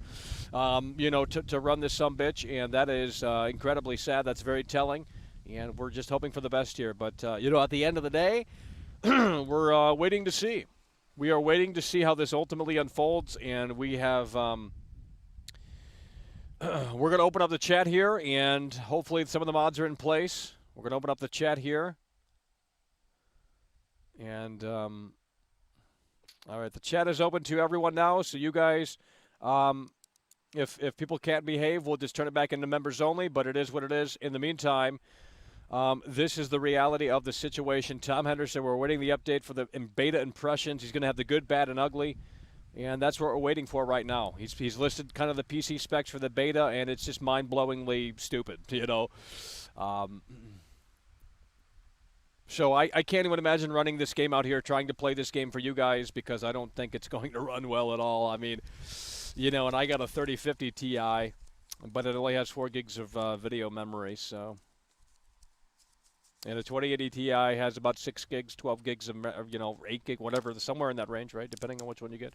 to run this sumbitch, and that is incredibly sad. That's very telling, and we're just hoping for the best here. But, at the end of the day, we're waiting to see. We are waiting to see how this ultimately unfolds, and we have... we're going to open up the chat here, and hopefully some of the mods are in place. We're going to open up the chat here. And, all right, the chat is open to everyone now, so you guys, if people can't behave, we'll just turn it back into members only, but it is what it is. In the meantime, this is the reality of the situation. Tom Henderson, we're waiting the update for the beta impressions. He's going to have the good, bad, and ugly. And that's what we're waiting for right now. He's listed kind of the PC specs for the beta, and it's just mind-blowingly stupid, So I can't even imagine running this game out here, trying to play this game for you guys, because I don't think it's going to run well at all. I mean, and I got a 3050 Ti, but it only has 4 gigs of video memory, so... And a 2080 Ti has about 6 gigs, 12 gigs of, 8 gig, whatever, somewhere in that range, right? Depending on which one you get.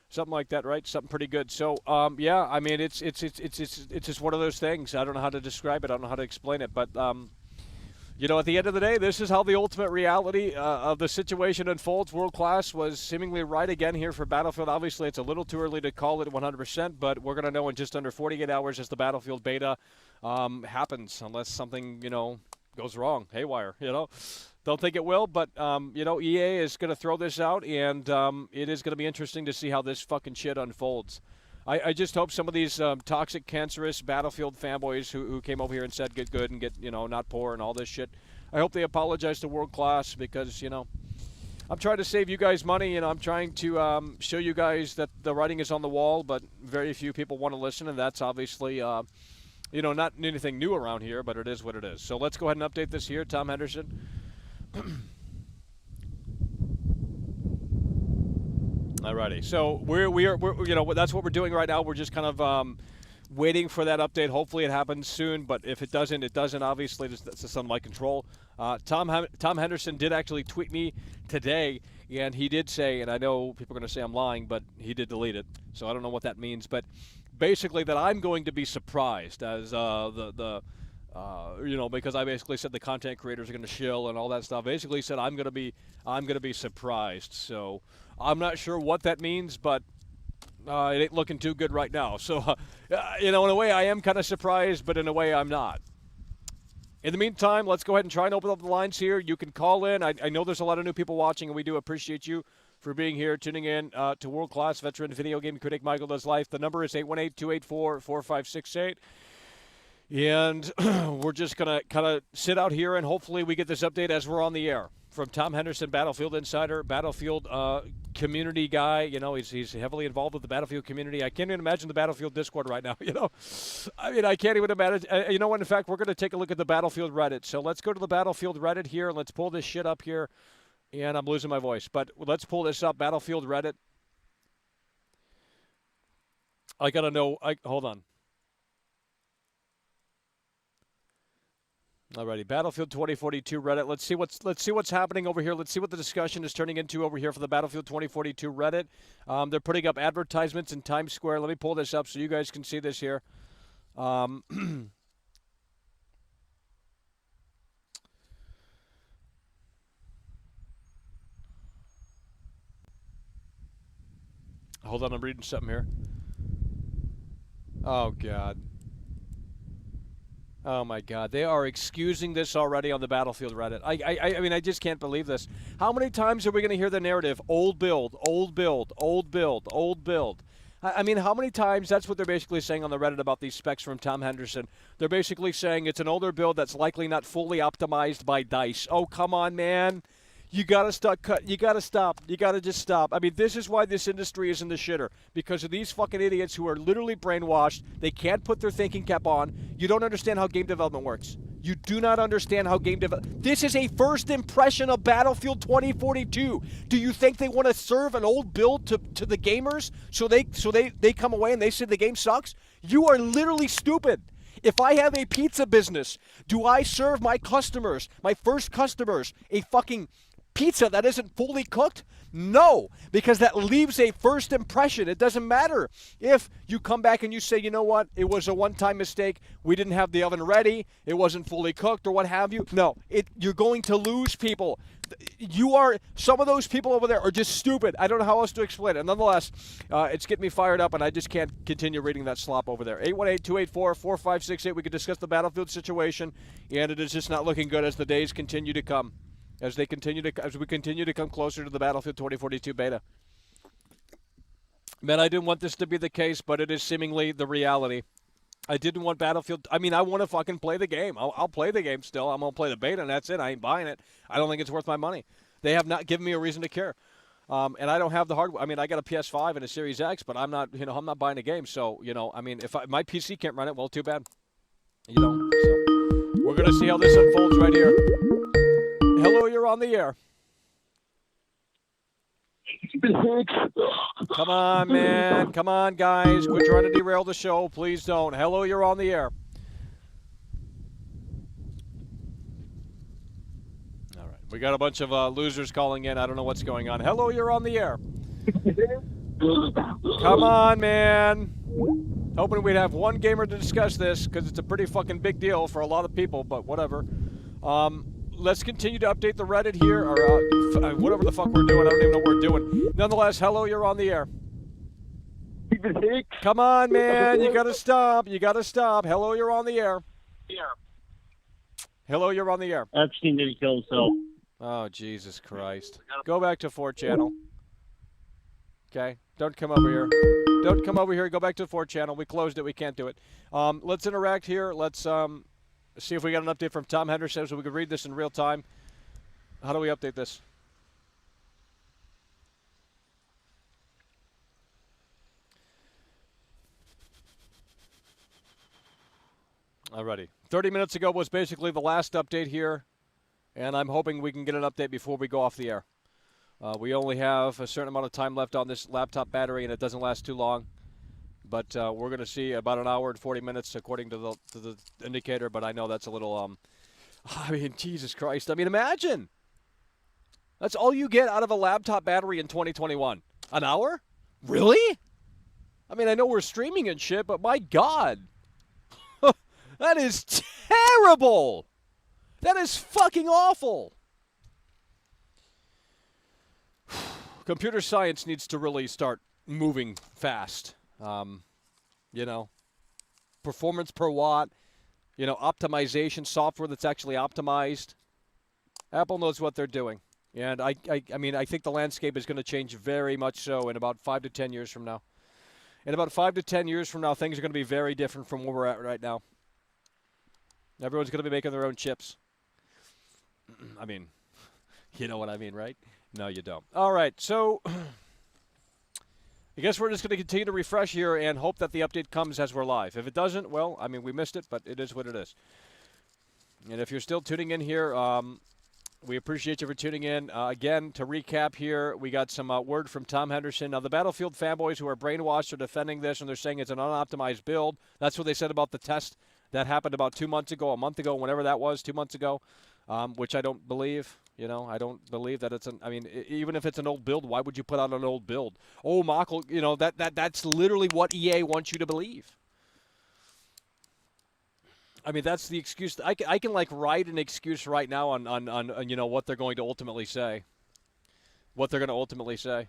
Something like that, right? Something pretty good. So, yeah, I mean, it's just one of those things. I don't know how to describe it. I don't know how to explain it. But, at the end of the day, this is how the ultimate reality of the situation unfolds. World Class was seemingly right again here for Battlefield. Obviously, it's a little too early to call it 100%, but we're going to know in just under 48 hours as the Battlefield beta happens, unless something, goes wrong, haywire, Don't think it will, but, EA is going to throw this out, and it is going to be interesting to see how this fucking shit unfolds. I just hope some of these toxic, cancerous Battlefield fanboys who came over here and said get good and get, not poor and all this shit, I hope they apologize to World Class because, I'm trying to save you guys money, I'm trying to show you guys that the writing is on the wall, but very few people want to listen, and that's obviously... not anything new around here, but it is what it is. So let's go ahead and update this here, Tom Henderson. Alrighty. So we're that's what we're doing right now. We're just kind of waiting for that update. Hopefully it happens soon, but if it doesn't, it doesn't. Obviously, that's just on my control. Tom Henderson did actually tweet me today, and he did say, and I know people are going to say I'm lying, but he did delete it, so I don't know what that means, but basically that I'm going to be surprised as the Because I basically said the content creators are going to shill and all that stuff. Basically said I'm going to be surprised. So I'm not sure what that means, but it ain't looking too good right now. So, in a way, I am kind of surprised, but in a way, I'm not. In the meantime, let's go ahead and try and open up the lines here. You can call in. I know there's a lot of new people watching, and we do appreciate you for being here, tuning in to world-class veteran video game critic Michael Does Life. The number is 818-284-4568. And we're just going to kind of sit out here, and hopefully we get this update as we're on the air. From Tom Henderson, Battlefield Insider, Battlefield community guy. He's heavily involved with the Battlefield community. I can't even imagine the Battlefield Discord right now, I can't even imagine. You know what? In fact, we're going to take a look at the Battlefield Reddit. So let's go to the Battlefield Reddit here. Let's pull this shit up here. And I'm losing my voice. But let's pull this up, Battlefield Reddit. I got to know. Hold on. Alrighty, Battlefield 2042 Reddit. Let's see what's happening over here. Let's see what the discussion is turning into over here for the Battlefield 2042 Reddit. They're putting up advertisements in Times Square. Let me pull this up so you guys can see this here. Hold on, I'm reading something here. Oh, God. Oh, my God. They are excusing this already on the Battlefield Reddit. I mean, I just can't believe this. How many times are we going to hear the narrative, old build, old build, old build, old build? I mean, how many times? That's what they're basically saying on the Reddit about these specs from Tom Henderson. They're basically saying it's an older build that's likely not fully optimized by DICE. Oh, come on, man. You gotta stop. You gotta stop. You gotta just stop. I mean, this is why this industry is in the shitter, because of these fucking idiots who are literally brainwashed. They can't put their thinking cap on. You don't understand how game development works. You do not understand how game development. This is a first impression of Battlefield 2042. Do you think they want to serve an old build to the gamers so they come away and they say the game sucks? You are literally stupid. If I have a pizza business, do I serve my customers, my first customers, a fucking pizza that isn't fully cooked? No, because that leaves a first impression. It doesn't matter if you come back and you say, you know what, it was a one-time mistake, we didn't have the oven ready, it wasn't fully cooked or what have you. No, you're going to lose people. Some of those people over there are just stupid. I don't know how else to explain it. Nonetheless, it's getting me fired up, and I just can't continue reading that slop over there. 818-284-4568. We could discuss the Battlefield situation, and it is just not looking good as the days continue to come. As we continue to come closer to the Battlefield 2042 beta. Man, I didn't want this to be the case, but it is seemingly the reality. I didn't want Battlefield. I mean, I want to fucking play the game. I'll play the game still. I'm going to play the beta, and that's it. I ain't buying it. I don't think it's worth my money. They have not given me a reason to care. And I don't have the hardware. I mean, I got a PS5 and a Series X, but I'm not buying a game. So, I mean, if my PC can't run it, well, too bad. So we're going to see how this unfolds right here. Hello, you're on the air. Come on, man. Come on, guys. Quit trying to derail the show. Please don't. Hello, you're on the air. All right. We got a bunch of losers calling in. I don't know what's going on. Hello, you're on the air. Come on, man. Hoping we'd have one gamer to discuss this because it's a pretty fucking big deal for a lot of people, but whatever. Let's continue to update the Reddit here, or whatever the fuck we're doing. I don't even know what we're doing. Nonetheless, hello, you're on the air. Come on, man. You got to stop. You got to stop. Hello, you're on the air. Hello, you're on the air. Epstein didn't kill himself. Oh, Jesus Christ. Go back to 4channel. Okay? Don't come over here. Don't come over here. Go back to 4channel. We closed it. We can't do it. Let's interact here. Let's see if we got an update from Tom Henderson so we can read this in real time. How do we update this? Alrighty. 30 minutes ago was basically the last update here, and I'm hoping we can get an update before we go off the air. We only have a certain amount of time left on this laptop battery, and it doesn't last too long. But we're going to see about an hour and 40 minutes according to the indicator, but I know that's a little, I mean, Jesus Christ. I mean, imagine. That's all you get out of a laptop battery in 2021. An hour? Really? I mean, I know we're streaming and shit, but my God. That is terrible. That is fucking awful. Computer science needs to really start moving fast. You know, performance per watt, you know, optimization software that's actually optimized. Apple knows what they're doing. And I mean, I think the landscape is going to change very much so in about 5 to 10 years from now. In about 5 to 10 years from now, things are going to be very different from where we're at right now. Everyone's going to be making their own chips. I mean, you know what I mean, right? No, you don't. All right, so I guess we're just going to continue to refresh here and hope that the update comes as we're live. If it doesn't, well, I mean, we missed it, but it is what it is. And if you're still tuning in here, we appreciate you for tuning in. Again, to recap here, we got some word from Tom Henderson. Now, the Battlefield fanboys who are brainwashed are defending this, and they're saying it's an unoptimized build. That's what they said about the test that happened about 2 months ago, a month ago, whenever that was, 2 months ago, which I don't believe. You know, I don't believe that it's an. I mean, even if it's an old build, why would you put out an old build? Oh, Michael, you know that's literally what EA wants you to believe. I mean, that's the excuse. I can like write an excuse right now on you know what they're going to ultimately say. What they're going to ultimately say.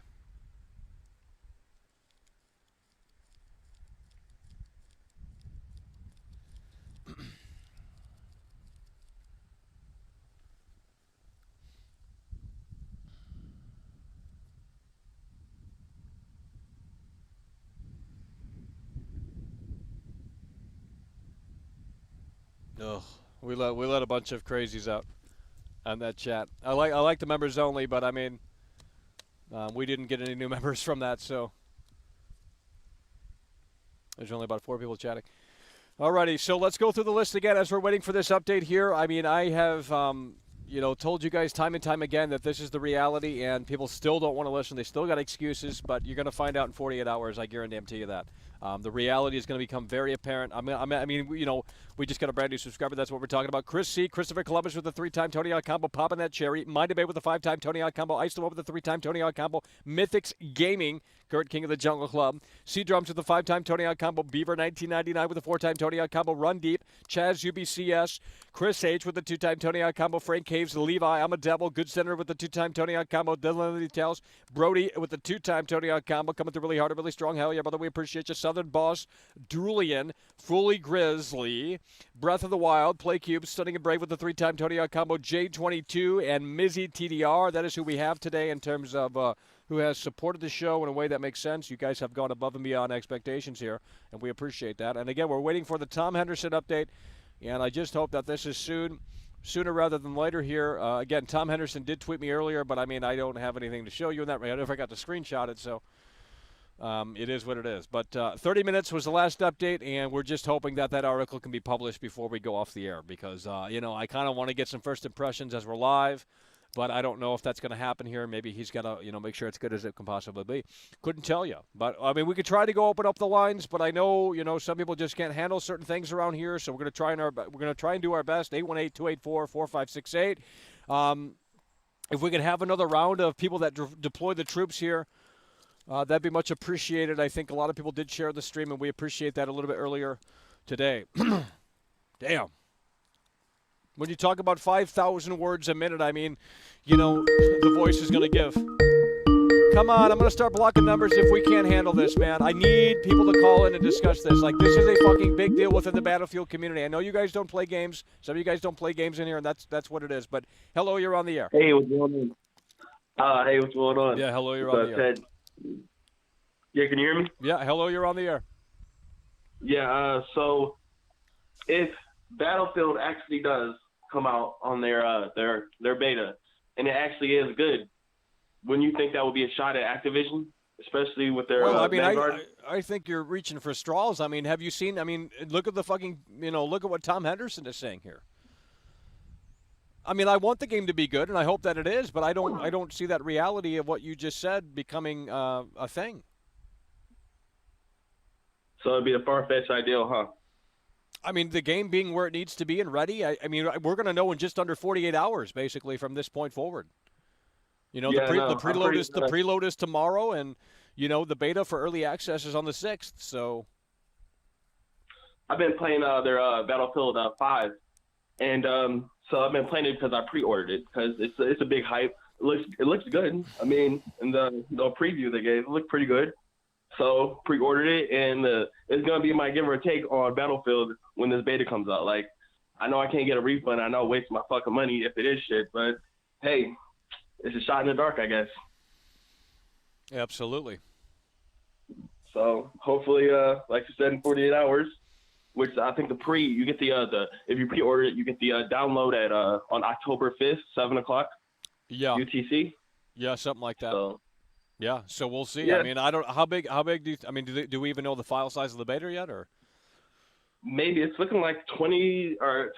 Ugh, we let a bunch of crazies out on that chat. I like the members only, but I mean, we didn't get any new members from that, so there's only about 4 people chatting. Alrighty, so let's go through the list again as we're waiting for this update here. I mean, I have you know, told you guys time and time again that this is the reality, and people still don't want to listen. They still got excuses, but you're going to find out in 48 hours. I guarantee you that. The reality is going to become very apparent. I mean, you know, we just got a brand new subscriber. That's what we're talking about. Chris C. Christopher Columbus with the 3-time Tony Hawk combo, popping that cherry. Mind Debate with the 5-time Tony Hawk combo. Ice with the 3-time Tony Hawk combo. Mythics Gaming, Kurt King of the Jungle Club. C. Drums with the 5-time Tony Hawk combo. Beaver 1999 with the 4-time Tony Hawk combo. Run Deep. Chaz UBCS. Chris H. with the 2-time Tony Hawk combo. Frank Caves. Levi. I'm a Devil. Good Senator with the 2-time Tony Hawk combo. Dylan Details. Brody with the 2-time Tony Hawk combo. Coming through really hard and really strong. Hell yeah, brother. We appreciate you. Southern Boss. Drulian, Fully Grizzly, Breath of the Wild, Play Cube, Stunning and Brave with the 3-time Tony Hawk combo, J22, and Mizzy TDR. That is who we have today in terms of who has supported the show in a way that makes sense. You guys have gone above and beyond expectations here, and we appreciate that. And again, we're waiting for the Tom Henderson update, and I just hope that this is sooner rather than later here. Again, Tom Henderson did tweet me earlier, but I mean, I don't have anything to show you in that. I never got to screenshot it, so it is what it is. But 30 minutes was the last update, and we're just hoping that that article can be published before we go off the air because, you know, I kind of want to get some first impressions as we're live, but I don't know if that's going to happen here. Maybe he's got to, you know, make sure it's good as it can possibly be. Couldn't tell you. But, I mean, we could try to go open up the lines, but I know, you know, some people just can't handle certain things around here, so we're going to try and do our best. 818-284-4568. If we could have another round of people that deploy the troops here, that'd be much appreciated. I think a lot of people did share the stream, and we appreciate that a little bit earlier today. Damn. When you talk about 5,000 words a minute, I mean, you know, the voice is going to give. Come on, I'm going to start blocking numbers if we can't handle this, man. I need people to call in and discuss this. Like, this is a fucking big deal within the Battlefield community. I know you guys don't play games. Some of you guys don't play games in here, and that's what it is. But, hello, you're on the air. Hey, what's going on? Hey, what's going on? Yeah, hello, you're on the air. Yeah, can you hear me? Yeah, hello, you're on the air. Yeah, so if Battlefield actually does come out on their beta, and it actually is good, wouldn't you think that would be a shot at Activision, especially with their well, I mean, Vanguard? I think you're reaching for straws. I mean, have you seen? I mean, look at the fucking, you know, look at what Tom Henderson is saying here. I mean, I want the game to be good, and I hope that it is, but I don't see that reality of what you just said becoming a thing. So it'd be a far-fetched ideal, huh? I mean, the game being where it needs to be and ready, I mean, we're going to know in just under 48 hours, basically, from this point forward. You know, Yeah, the preload is tomorrow, and, you know, the beta for early access is on the 6th, so. I've been playing their Battlefield 5, And so I've been playing it because I pre-ordered it because it's a big hype. It looks good. I mean, in the preview they gave, it looked pretty good. So pre-ordered it, and it's gonna be my give or take on Battlefield when this beta comes out. Like, I know I can't get a refund. I know I waste my fucking money if it is shit, but hey, it's a shot in the dark, I guess. Absolutely. So hopefully, like you said, in 48 hours, which I think you get the if you pre-order it, you get the download at on October 5th, 7 o'clock. Yeah. UTC. Yeah, something like that. So, yeah. So we'll see. Yeah. I mean, I don't. How big do you? I mean, do we even know the file size of the beta yet, or? Maybe it's looking like 20 or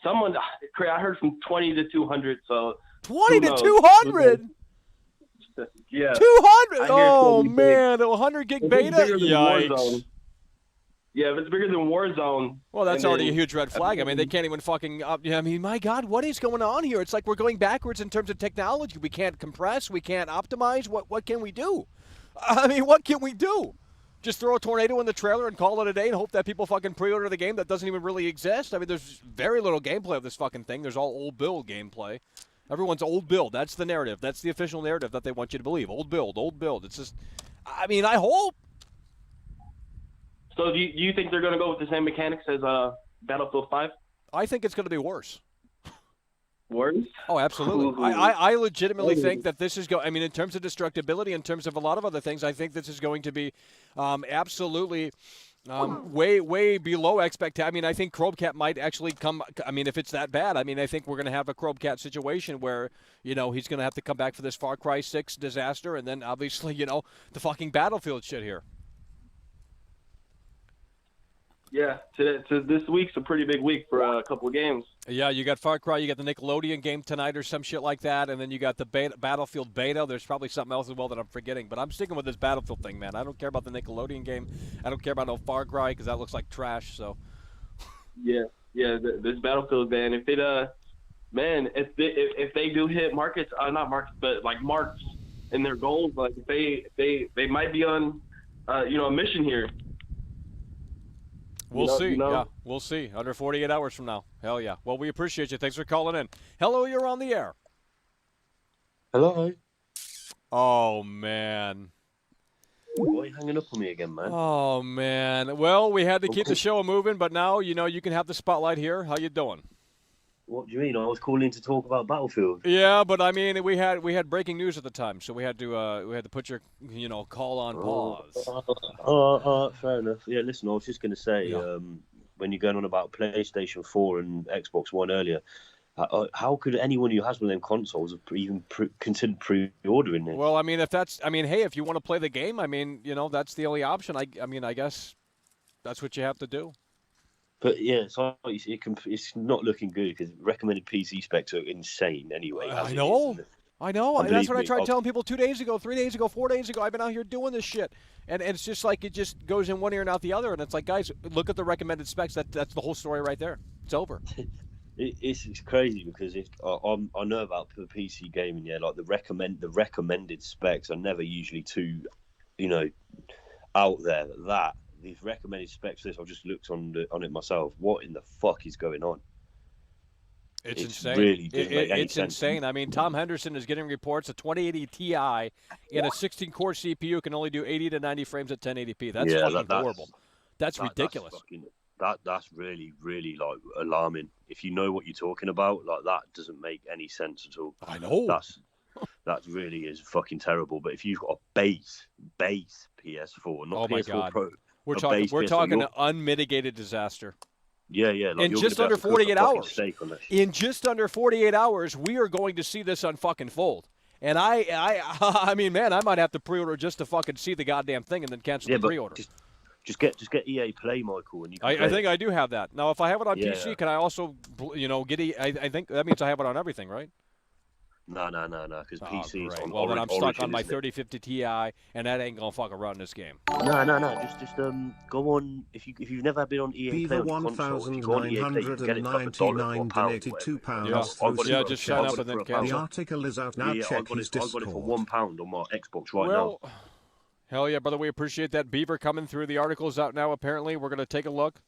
someone. I heard from 20 to 200. So 20 to 200. Yeah. 200. Oh man, a 100 gig beta. Yikes. Yeah, if it's bigger than Warzone. Well, that's already a huge red flag. I mean, they can't even fucking. I mean, my God, what is going on here? It's like we're going backwards in terms of technology. We can't compress. We can't optimize. What can we do? I mean, what can we do? Just throw a tornado in the trailer and call it a day and hope that people fucking pre-order the game that doesn't even really exist? I mean, there's very little gameplay of this fucking thing. There's all old build gameplay. Everyone's old build. That's the narrative. That's the official narrative that they want you to believe. Old build, old build. It's just, I mean, I hope. So do you think they're going to go with the same mechanics as Battlefield 5? I think it's going to be worse. Worse? Oh, absolutely. I legitimately think that this is I mean, in terms of destructibility, in terms of a lot of other things, I think this is going to be absolutely way below expectation. I mean, I think Chromcat might actually come. I mean, if it's that bad, I mean, I think we're going to have a Chromcat situation where, he's going to have to come back for this Far Cry 6 disaster, and then obviously, the fucking Battlefield shit here. Yeah, to this week's a pretty big week for a couple of games. Yeah, you got Far Cry, you got the Nickelodeon game tonight or some shit like that, and then you got the Battlefield beta. There's probably something else as well that I'm forgetting, but I'm sticking with this Battlefield thing, man. I don't care about the Nickelodeon game. I don't care about no Far Cry because that looks like trash. So. Yeah, this Battlefield, man. If they do hit markets, not markets, but like marks in their goals, like if they might be on, a mission here. We'll see. Yeah, we'll see. Under 48 hours from now. Hell yeah. Well, we appreciate you. Thanks for calling in. Hello, you're on the air. Hello. Oh, man. Why are you hanging up on me again, man? Oh, man. Well, we had to keep the show moving, but now, you can have the spotlight here. How you doing? What do you mean? I was calling to talk about Battlefield. Yeah, but I mean, we had breaking news at the time, so we had to put your call on pause. Fair enough. Yeah, listen, I was just going to say, when you're going on about PlayStation 4 and Xbox One earlier, how could anyone who has one of them consoles have even considered pre-ordering this? Well, I mean, hey, if you want to play the game, I mean, that's the only option. I mean, I guess that's what you have to do. But yeah, it's not looking good because recommended PC specs are insane anyway. I know. That's what I tried telling people 2 days ago, 3 days ago, 4 days ago. I've been out here doing this shit. And it's just like it just goes in one ear and out the other. And it's like, guys, look at the recommended specs. That's the whole story right there. It's over. It's crazy because I know about the PC gaming, like the recommended specs are never usually too, out there. These recommended specs list, I've just looked on it myself. What in the fuck is going on? It's insane. Really doesn't make any it's sense. Insane. I mean, Tom Henderson is getting reports a 2080 Ti in a 16-core CPU can only do 80 to 90 frames at 1080p. That's fucking horrible. That's ridiculous. That's really, really alarming. If you know what you're talking about, that doesn't make any sense at all. I know. That really is fucking terrible. But if you've got a base PS4, not PS4 Pro. We're talking an unmitigated disator. Yeah. In just under 48 hours. In just under 48 hours, we are going to see this unfucking fold. And I mean, man, I might have to pre-order just to fucking see the goddamn thing and then cancel the pre-order. Just get EA Play, Michael, and you can I think I do have that. Now, if I have it on PC, can I also, get I think that means I have it on everything, right? No, because PC's on. Well, then I'm stuck on my 3050 Ti, and that ain't gonna fucking run this game. No. Just go on. If you've never been on EA Play on console, you go on EA Play, you can get it for $1 or £1. Yeah, just shut up and then cancel. The article is out now. Check his Discord. I got it for £1 on my Xbox now. Hell yeah, brother. We appreciate that. Beaver coming through. The article's out now, apparently. We're going to take a look.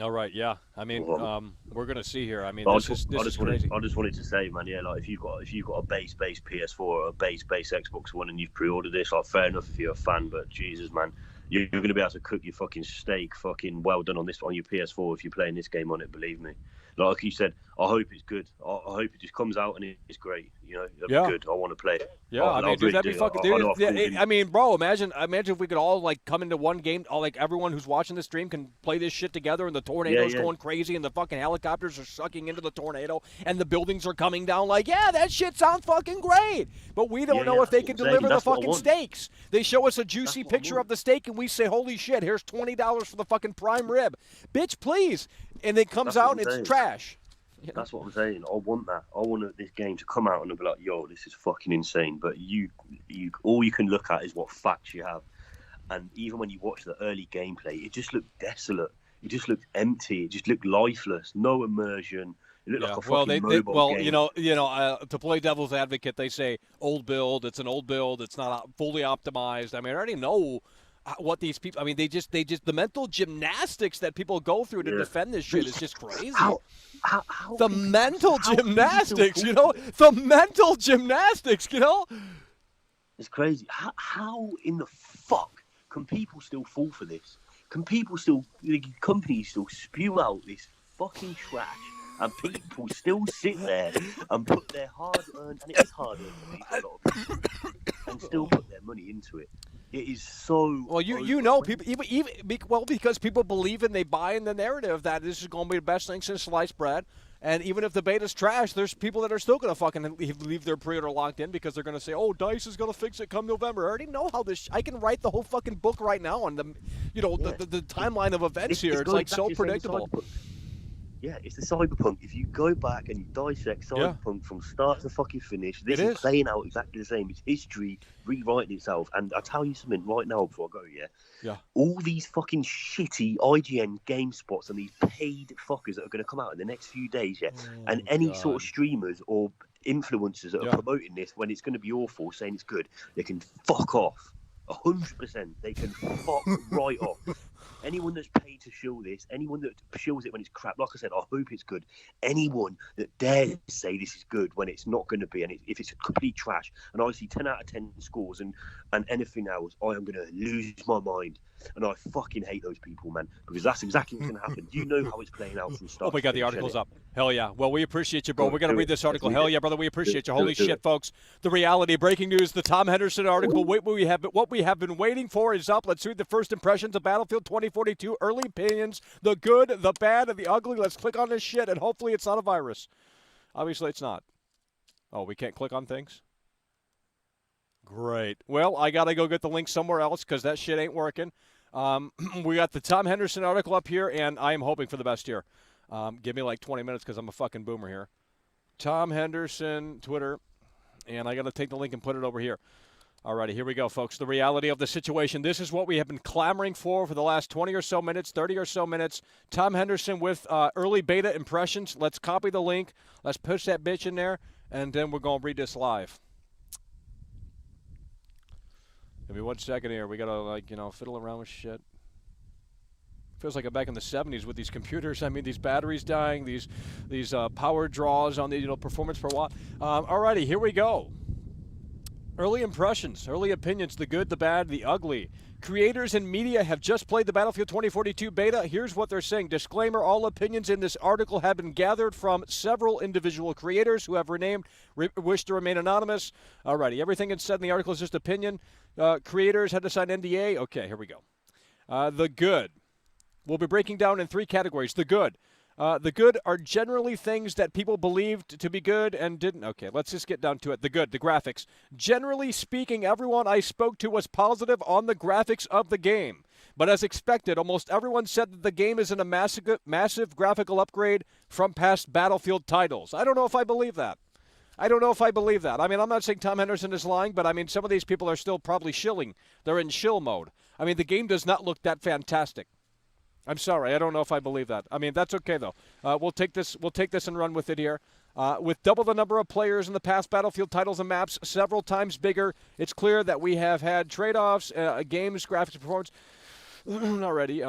All right, yeah. I mean, we're gonna see here. I mean, I this just is crazy. wanted to say, man, yeah, like if you've got a base PS4 or a base Xbox One and you've pre-ordered this, like fair enough if you're a fan, but Jesus, man, you're gonna be able to cook your fucking steak, fucking well done on your PS4 if you're playing this game on it. Believe me. Like you said, I hope it's good. I hope it just comes out and it's great. You know, it'll be good. I want to play it. Yeah, I mean, dude, that'd be fucking. I mean, bro, imagine if we could all like come into one game. All like everyone who's watching the stream can play this shit together, and the tornado's going crazy, and the fucking helicopters are sucking into the tornado, and the buildings are coming down. Like, yeah, that shit sounds fucking great. But we don't know if they can deliver the fucking steaks. They show us a juicy picture of the steak, and we say, "Holy shit, here's $20 for the fucking prime rib, bitch, please." And it comes out and it's trash. That's what I'm saying. I want that. I want this game to come out and be like, yo, this is fucking insane. But all you can look at is what facts you have. And even when you watch the early gameplay, it just looked desolate. It just looked empty. It just looked lifeless. No immersion. It looked like a fucking mobile game. you know, to play devil's advocate, they say old build. It's an old build. It's not fully optimized. I mean, I already know what these people. I mean, they just the mental gymnastics that people go through to defend this shit is just crazy. The mental gymnastics, you know? The mental gymnastics, you know? It's crazy. How in the fuck can people still fall for this? Can people still, companies still spew out this fucking trash and people still sit there and put their hard-earned, and it is hard-earned for a lot of people, and still put their money into it? It is so. Well, you know, people because people believe and they buy in the narrative that this is going to be the best thing since sliced bread. And even if the beta's trash, there's people that are still going to fucking leave their pre-order locked in because they're going to say, "Oh, DICE is going to fix it come November." I already know how this. I can write the whole fucking book right now on the, the timeline of events here. It's like so predictable. Yeah, it's the Cyberpunk. If you go back and you dissect Cyberpunk from start to fucking finish, this is playing out exactly the same. It's history rewriting itself. And I'll tell you something right now before I go, yeah. All these fucking shitty IGN GameSpots and these paid fuckers that are going to come out in the next few days, and any sort of streamers or influencers that are promoting this when it's going to be awful, saying it's good, they can fuck off. 100%. They can fuck right off. Anyone that's paid to show this, anyone that shows it when it's crap, like I said, I hope it's good. Anyone that dares say this is good when it's not going to be, and if it's complete trash, and I see 10 out of 10 scores and anything else, I am going to lose my mind. And I fucking hate those people, man, because that's exactly what's going to happen. You know how it's playing out from start. Oh, we got the articles up. Hell yeah. Well, we appreciate you, bro. We're going to read this article. Hell yeah, brother. We appreciate you. Holy shit, folks. The reality. Breaking news. The Tom Henderson article. What we have been waiting for is up. Let's read the first impressions of Battlefield 2042. Early opinions. The good, the bad, and the ugly. Let's click on this shit, and hopefully it's not a virus. Obviously, it's not. Oh, we can't click on things? Great. Well, I got to go get the link somewhere else because that shit ain't working. We got the Tom Henderson article up here, and I am hoping for the best here. Give me like 20 minutes because I'm a fucking boomer here. Tom Henderson, Twitter, and I got to take the link and put it over here. Alrighty, here we go, folks. The reality of the situation. This is what we have been clamoring for the last 20 or so minutes, 30 or so minutes. Tom Henderson with early beta impressions. Let's copy the link. Let's push that bitch in there, and then we're going to read this live. Give me 1 second here. We got to, fiddle around with shit. Feels like I'm back in the 70s with these computers. I mean, these batteries dying, these power draws on the performance per watt. Alrighty, here we go. Early impressions, early opinions, the good, the bad, the ugly. Creators and media have just played the Battlefield 2042 beta. Here's what they're saying. Disclaimer, all opinions in this article have been gathered from several individual creators who have wish to remain anonymous. Alrighty, everything that's said in the article is just opinion. Creators had to sign NDA. Okay, here we go. The good. We'll be breaking down in 3 categories. The good. The good are generally things that people believed to be good and didn't. Okay, let's just get down to it. The good, the graphics. Generally speaking, everyone I spoke to was positive on the graphics of the game. But as expected, almost everyone said that the game is in a massive graphical upgrade from past Battlefield titles. I don't know if I believe that. I mean, I'm not saying Tom Henderson is lying, but I mean, some of these people are still probably shilling. They're in shill mode. I mean, the game does not look that fantastic. I'm sorry, I don't know if I believe that. I mean, that's okay though. We'll take this and run with it here. With double the number of players in the past Battlefield titles and maps, several times bigger, it's clear that we have had trade-offs, games, graphics, performance. already.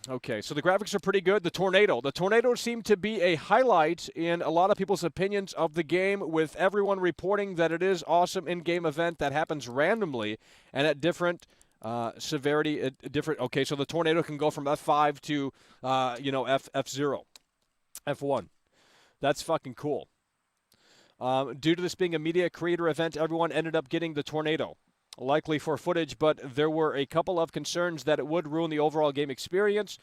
Okay, so the graphics are pretty good. The tornado seemed to be a highlight in a lot of people's opinions of the game, with everyone reporting that it is awesome in-game event that happens randomly and at different severity. Different. Okay, so the tornado can go from F5 to F0, F1. That's fucking cool. Due to this being a media creator event, everyone ended up getting the tornado. Likely for footage, but there were a couple of concerns that it would ruin the overall game experience.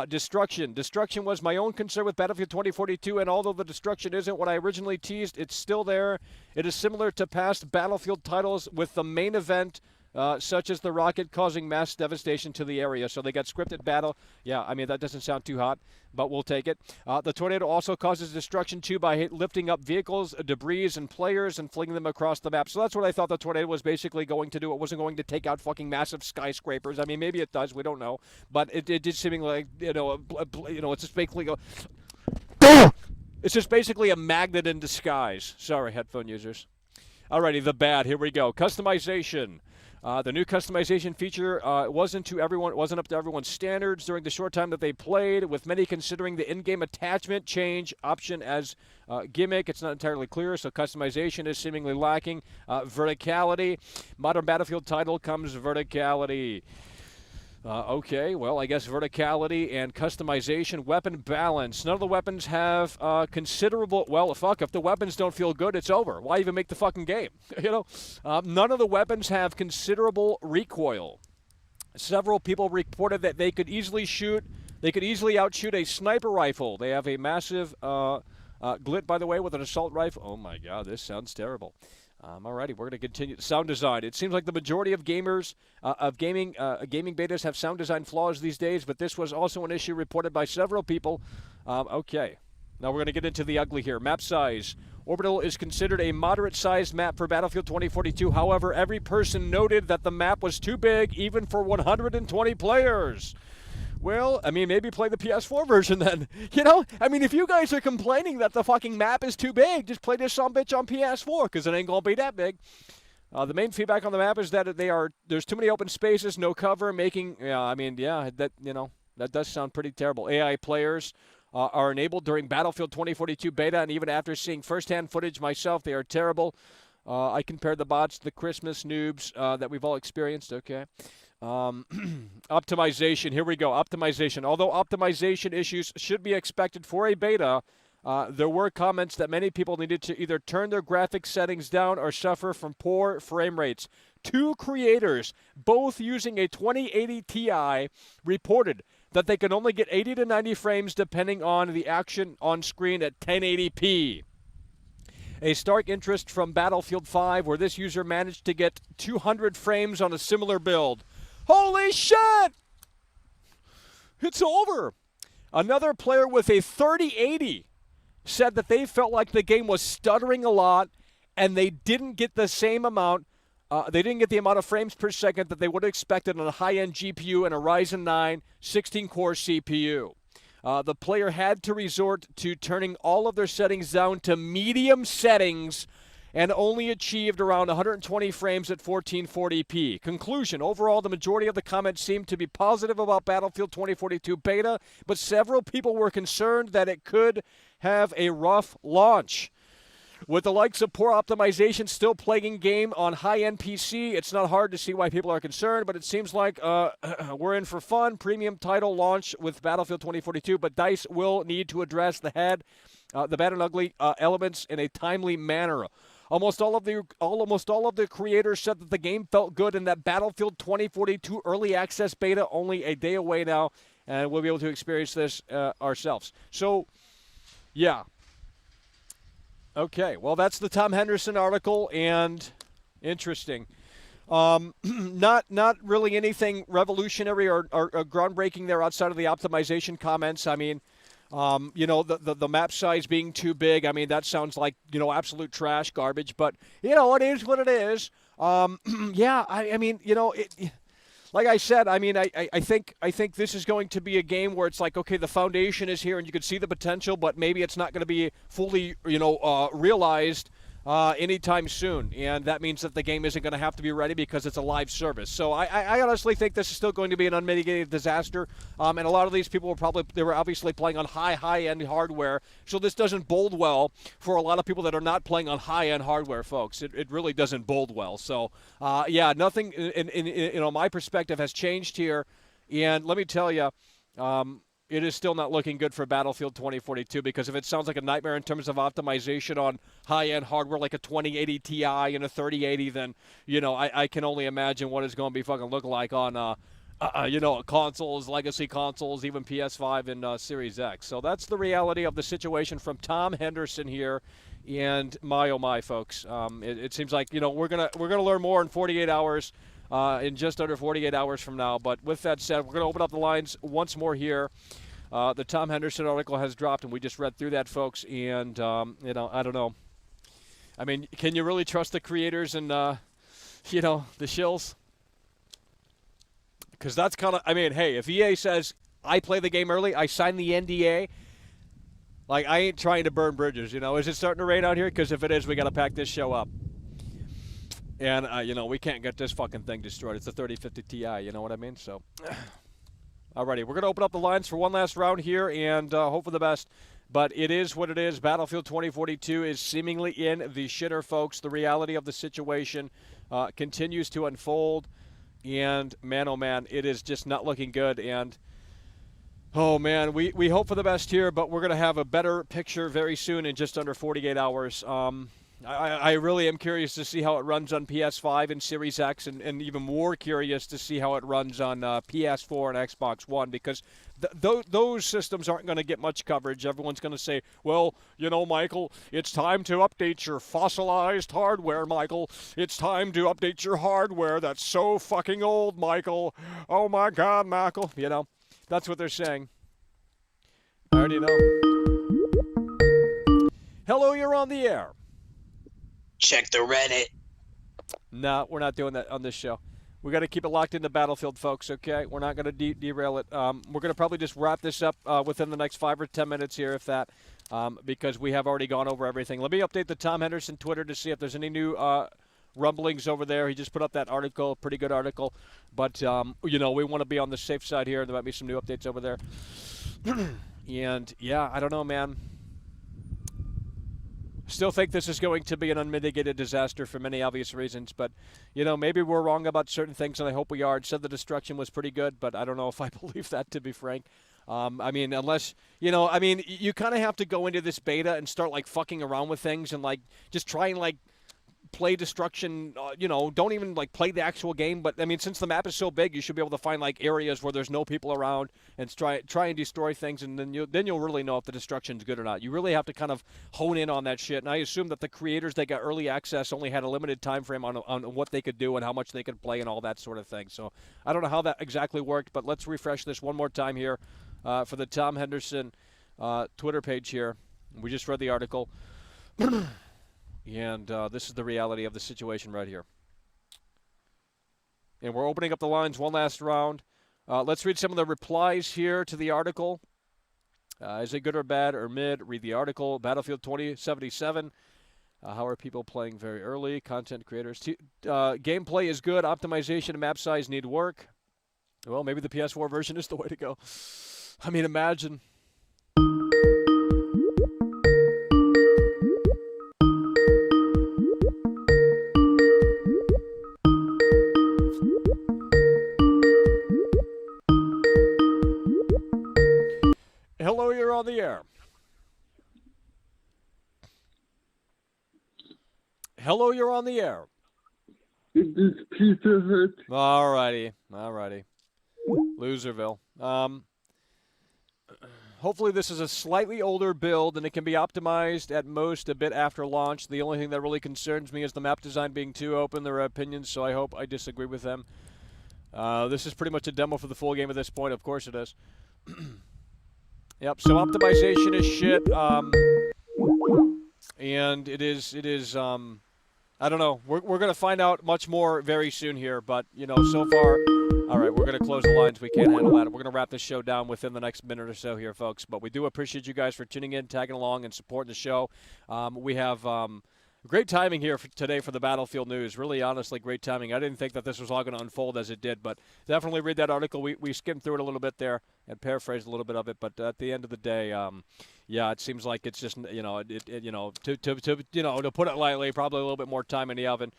Destruction. Destruction was my own concern with Battlefield 2042, and although the destruction isn't what I originally teased, it's still there. It is similar to past Battlefield titles with the main event, such as the rocket causing mass devastation to the area. So they got scripted battle. Yeah, I mean, that doesn't sound too hot, but we'll take it. The tornado also causes destruction, too, by lifting up vehicles, debris, and players and flinging them across the map. So that's what I thought the tornado was basically going to do. It wasn't going to take out fucking massive skyscrapers. I mean, maybe it does. We don't know. But it did seem like, it's just basically it's just basically a magnet in disguise. Sorry, headphone users. Alrighty, the bad. Here we go. Customization. The new customization feature wasn't up to everyone's standards during the short time that they played, with many considering the in-game attachment change option as gimmick. It's not entirely clear, so customization is seemingly lacking. Verticality. Modern Battlefield title comes verticality. Okay, well, I guess verticality and customization. Weapon balance. None of the weapons have considerable... Well, fuck, if the weapons don't feel good, it's over. Why even make the fucking game? None of the weapons have considerable recoil. Several people reported that they could easily outshoot a sniper rifle. They have a massive glit, by the way, with an assault rifle. Oh, my God, this sounds terrible. Alrighty, we're going to continue. Sound design. It seems like the majority of gaming betas have sound design flaws these days, but this was also an issue reported by several people. Okay, now we're going to get into the ugly here. Map size. Orbital is considered a moderate-sized map for Battlefield 2042. However, every person noted that the map was too big, even for 120 players. Well, I mean, maybe play the PS4 version then. I mean, if you guys are complaining that the fucking map is too big, just play this bitch on PS4, because it ain't going to be that big. The main feedback on the map is that there's too many open spaces, no cover, that does sound pretty terrible. AI players are enabled during Battlefield 2042 beta, and even after seeing firsthand footage myself, they are terrible. I compared the bots to the Christmas noobs that we've all experienced. Okay. Optimization. Here we go. Optimization. Although optimization issues should be expected for a beta, there were comments that many people needed to either turn their graphics settings down or suffer from poor frame rates. Two creators, both using a 2080 Ti, reported that they could only get 80 to 90 frames depending on the action on screen at 1080p. A stark interest from Battlefield 5, where this user managed to get 200 frames on a similar build. Holy shit! It's over. Another player with a 3080 said that they felt like the game was stuttering a lot, and they didn't get the same amount. They didn't get the amount of frames per second that they would have expected on a high-end GPU and a Ryzen 9 16-core CPU. The player had to resort to turning all of their settings down to medium settings and only achieved around 120 frames at 1440p. Conclusion, overall, the majority of the comments seemed to be positive about Battlefield 2042 beta, but several people were concerned that it could have a rough launch. With the likes of poor optimization still plaguing game on high-end PC, it's not hard to see why people are concerned, but it seems like we're in for fun. Premium title launch with Battlefield 2042, but DICE will need to address the bad and ugly elements in a timely manner. Almost all of the creators said that the game felt good and that Battlefield 2042 early access beta only a day away now, and we'll be able to experience this ourselves. So, yeah. Okay, well, that's the Tom Henderson article, and interesting. Not really anything revolutionary or groundbreaking there outside of the optimization comments. I mean, the map size being too big, I mean, that sounds like, absolute trash, garbage. But, it is what it is. Yeah, I mean, like I said, I mean, I think this is going to be a game where it's like, okay, the foundation is here and you can see the potential, but maybe it's not going to be fully, realized anytime soon, and that means that the game isn't going to have to be ready because it's a live service. So I honestly think this is still going to be an unmitigated disaster, and a lot of these people they were obviously playing on high-end hardware, so this doesn't bode well for a lot of people that are not playing on high-end hardware, folks. It really doesn't bode well. So, yeah, nothing in my perspective has changed here, and let me tell you, it is still not looking good for Battlefield 2042 because if it sounds like a nightmare in terms of optimization on high-end hardware like a 2080 Ti and a 3080, then, I can only imagine what it's going to be fucking look like on, consoles, legacy consoles, even PS5 and Series X. So that's the reality of the situation from Tom Henderson here. And my, oh my, folks, it seems like, we're gonna learn more in 48 hours. In just under 48 hours from now. But with that said, we're going to open up the lines once more here. The Tom Henderson article has dropped, and we just read through that, folks. And, I don't know. I mean, can you really trust the creators and, the shills? Because that's kind of, hey, if EA says, I play the game early, I sign the NDA, like, I ain't trying to burn bridges, Is it starting to rain out here? Because if it is, we got to pack this show up. And, we can't get this fucking thing destroyed. It's a 3050 Ti, you know what I mean? So, alrighty, we're going to open up the lines for one last round here and hope for the best. But it is what it is. Battlefield 2042 is seemingly in the shitter, folks. The reality of the situation continues to unfold. And, man, oh, man, it is just not looking good. And, oh, man, we hope for the best here, but we're going to have a better picture very soon in just under 48 hours. I really am curious to see how it runs on PS5 and Series X, and even more curious to see how it runs on PS4 and Xbox One, because those systems aren't going to get much coverage. Everyone's going to say, well, Michael, it's time to update your fossilized hardware, Michael. It's time to update your hardware that's so fucking old, Michael. Oh, my God, Michael. That's what they're saying. I already know. Hello, you're on the air. Check the Reddit. No, we're not doing that on this show. We got to keep it locked into Battlefield, folks, okay? We're not going to derail it. We're going to probably just wrap this up within the next 5 or 10 minutes here, if that, because we have already gone over everything. Let me update the Tom Henderson Twitter to see if there's any new rumblings over there. He just put up that article, pretty good article. But, we want to be on the safe side here. There might be some new updates over there. And, yeah, I don't know, man. Still think this is going to be an unmitigated disaster for many obvious reasons, but, maybe we're wrong about certain things, and I hope we are. It said the destruction was pretty good, but I don't know if I believe that, to be frank. Unless, you kind of have to go into this beta and start, fucking around with things and, just try and, play destruction, don't even, play the actual game. But, since the map is so big, you should be able to find, areas where there's no people around and try and destroy things, and then you'll really know if the destruction's good or not. You really have to kind of hone in on that shit. And I assume that the creators that got early access only had a limited time frame on what they could do and how much they could play and all that sort of thing. So I don't know how that exactly worked, but let's refresh this one more time here for the Tom Henderson Twitter page here. We just read the article. And this is the reality of the situation right here. And we're opening up the lines one last round. Let's read some of the replies here to the article. Is it good or bad or mid? Read the article. Battlefield 2077. How are people playing very early? Content creators. Gameplay is good. Optimization and map size need work. Well, maybe the PS4 version is the way to go. Imagine. Hello, you're on the air. Hello, you're on the air. This Pizza Hut. Alrighty. Loserville. Hopefully this is a slightly older build and it can be optimized at most a bit after launch. The only thing that really concerns me is the map design being too open. There are opinions, so I hope I disagree with them. This is pretty much a demo for the full game at this point. Of course it is. Yep, so optimization is shit. And it is I don't know. We're going to find out much more very soon here, but, so far, all right, we're going to close the lines. We can't handle that. We're going to wrap this show down within the next minute or so here, folks. But we do appreciate you guys for tuning in, tagging along, and supporting the show. We have Great timing here today for the Battlefield news. Really, honestly, great timing. I didn't think that this was all going to unfold as it did, but definitely read that article. We skimmed through it a little bit there and paraphrased a little bit of it. But at the end of the day, yeah, it seems like it's just to put it lightly, probably a little bit more time in the oven.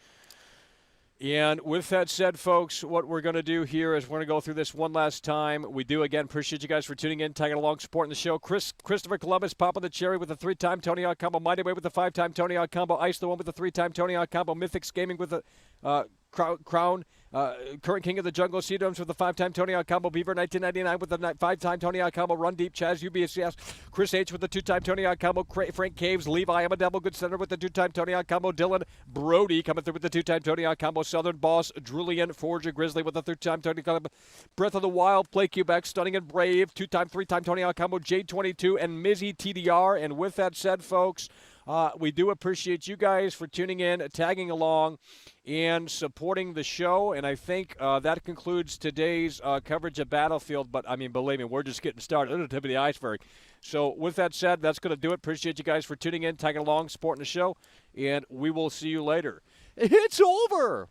And with that said, folks, what we're going to do here is we're going to go through this one last time. We do, again, appreciate you guys for tuning in, tagging along, supporting the show. Christopher Columbus popping the cherry with a 3-time Tony Hawk combo. Mighty Way with a 5-time Tony Hawk combo. Ice the One with a 3-time Tony Hawk combo. Mythics Gaming with a Crown. Current King of the Jungle. Seadrums with a 5-time Tony Hawk combo. Beaver 1999 with a 5-time Tony Hawk combo. Run Deep. Chaz UBCS. Chris H with the 2-time Tony Hawk combo. Frank Caves. Levi. I'm a Devil Good Center with the 2-time Tony Hawk combo. Dylan Brody coming through with the 2-time Tony Hawk combo. Southern Boss. Drulian Forger Grizzly with the 3-time Tony Hawk combo. Breath of the Wild. Play Quebec. Stunning and Brave. 2-time, 3-time Tony Hawk combo. Jade 22 and Mizzy TDR. And with that said, folks, we do appreciate you guys for tuning in, tagging along, and supporting the show. And I think that concludes today's coverage of Battlefield. But, I mean, believe me, we're just getting started. At the tip of the iceberg. So, with that said, that's going to do it. Appreciate you guys for tuning in, tagging along, supporting the show. And we will see you later. It's over.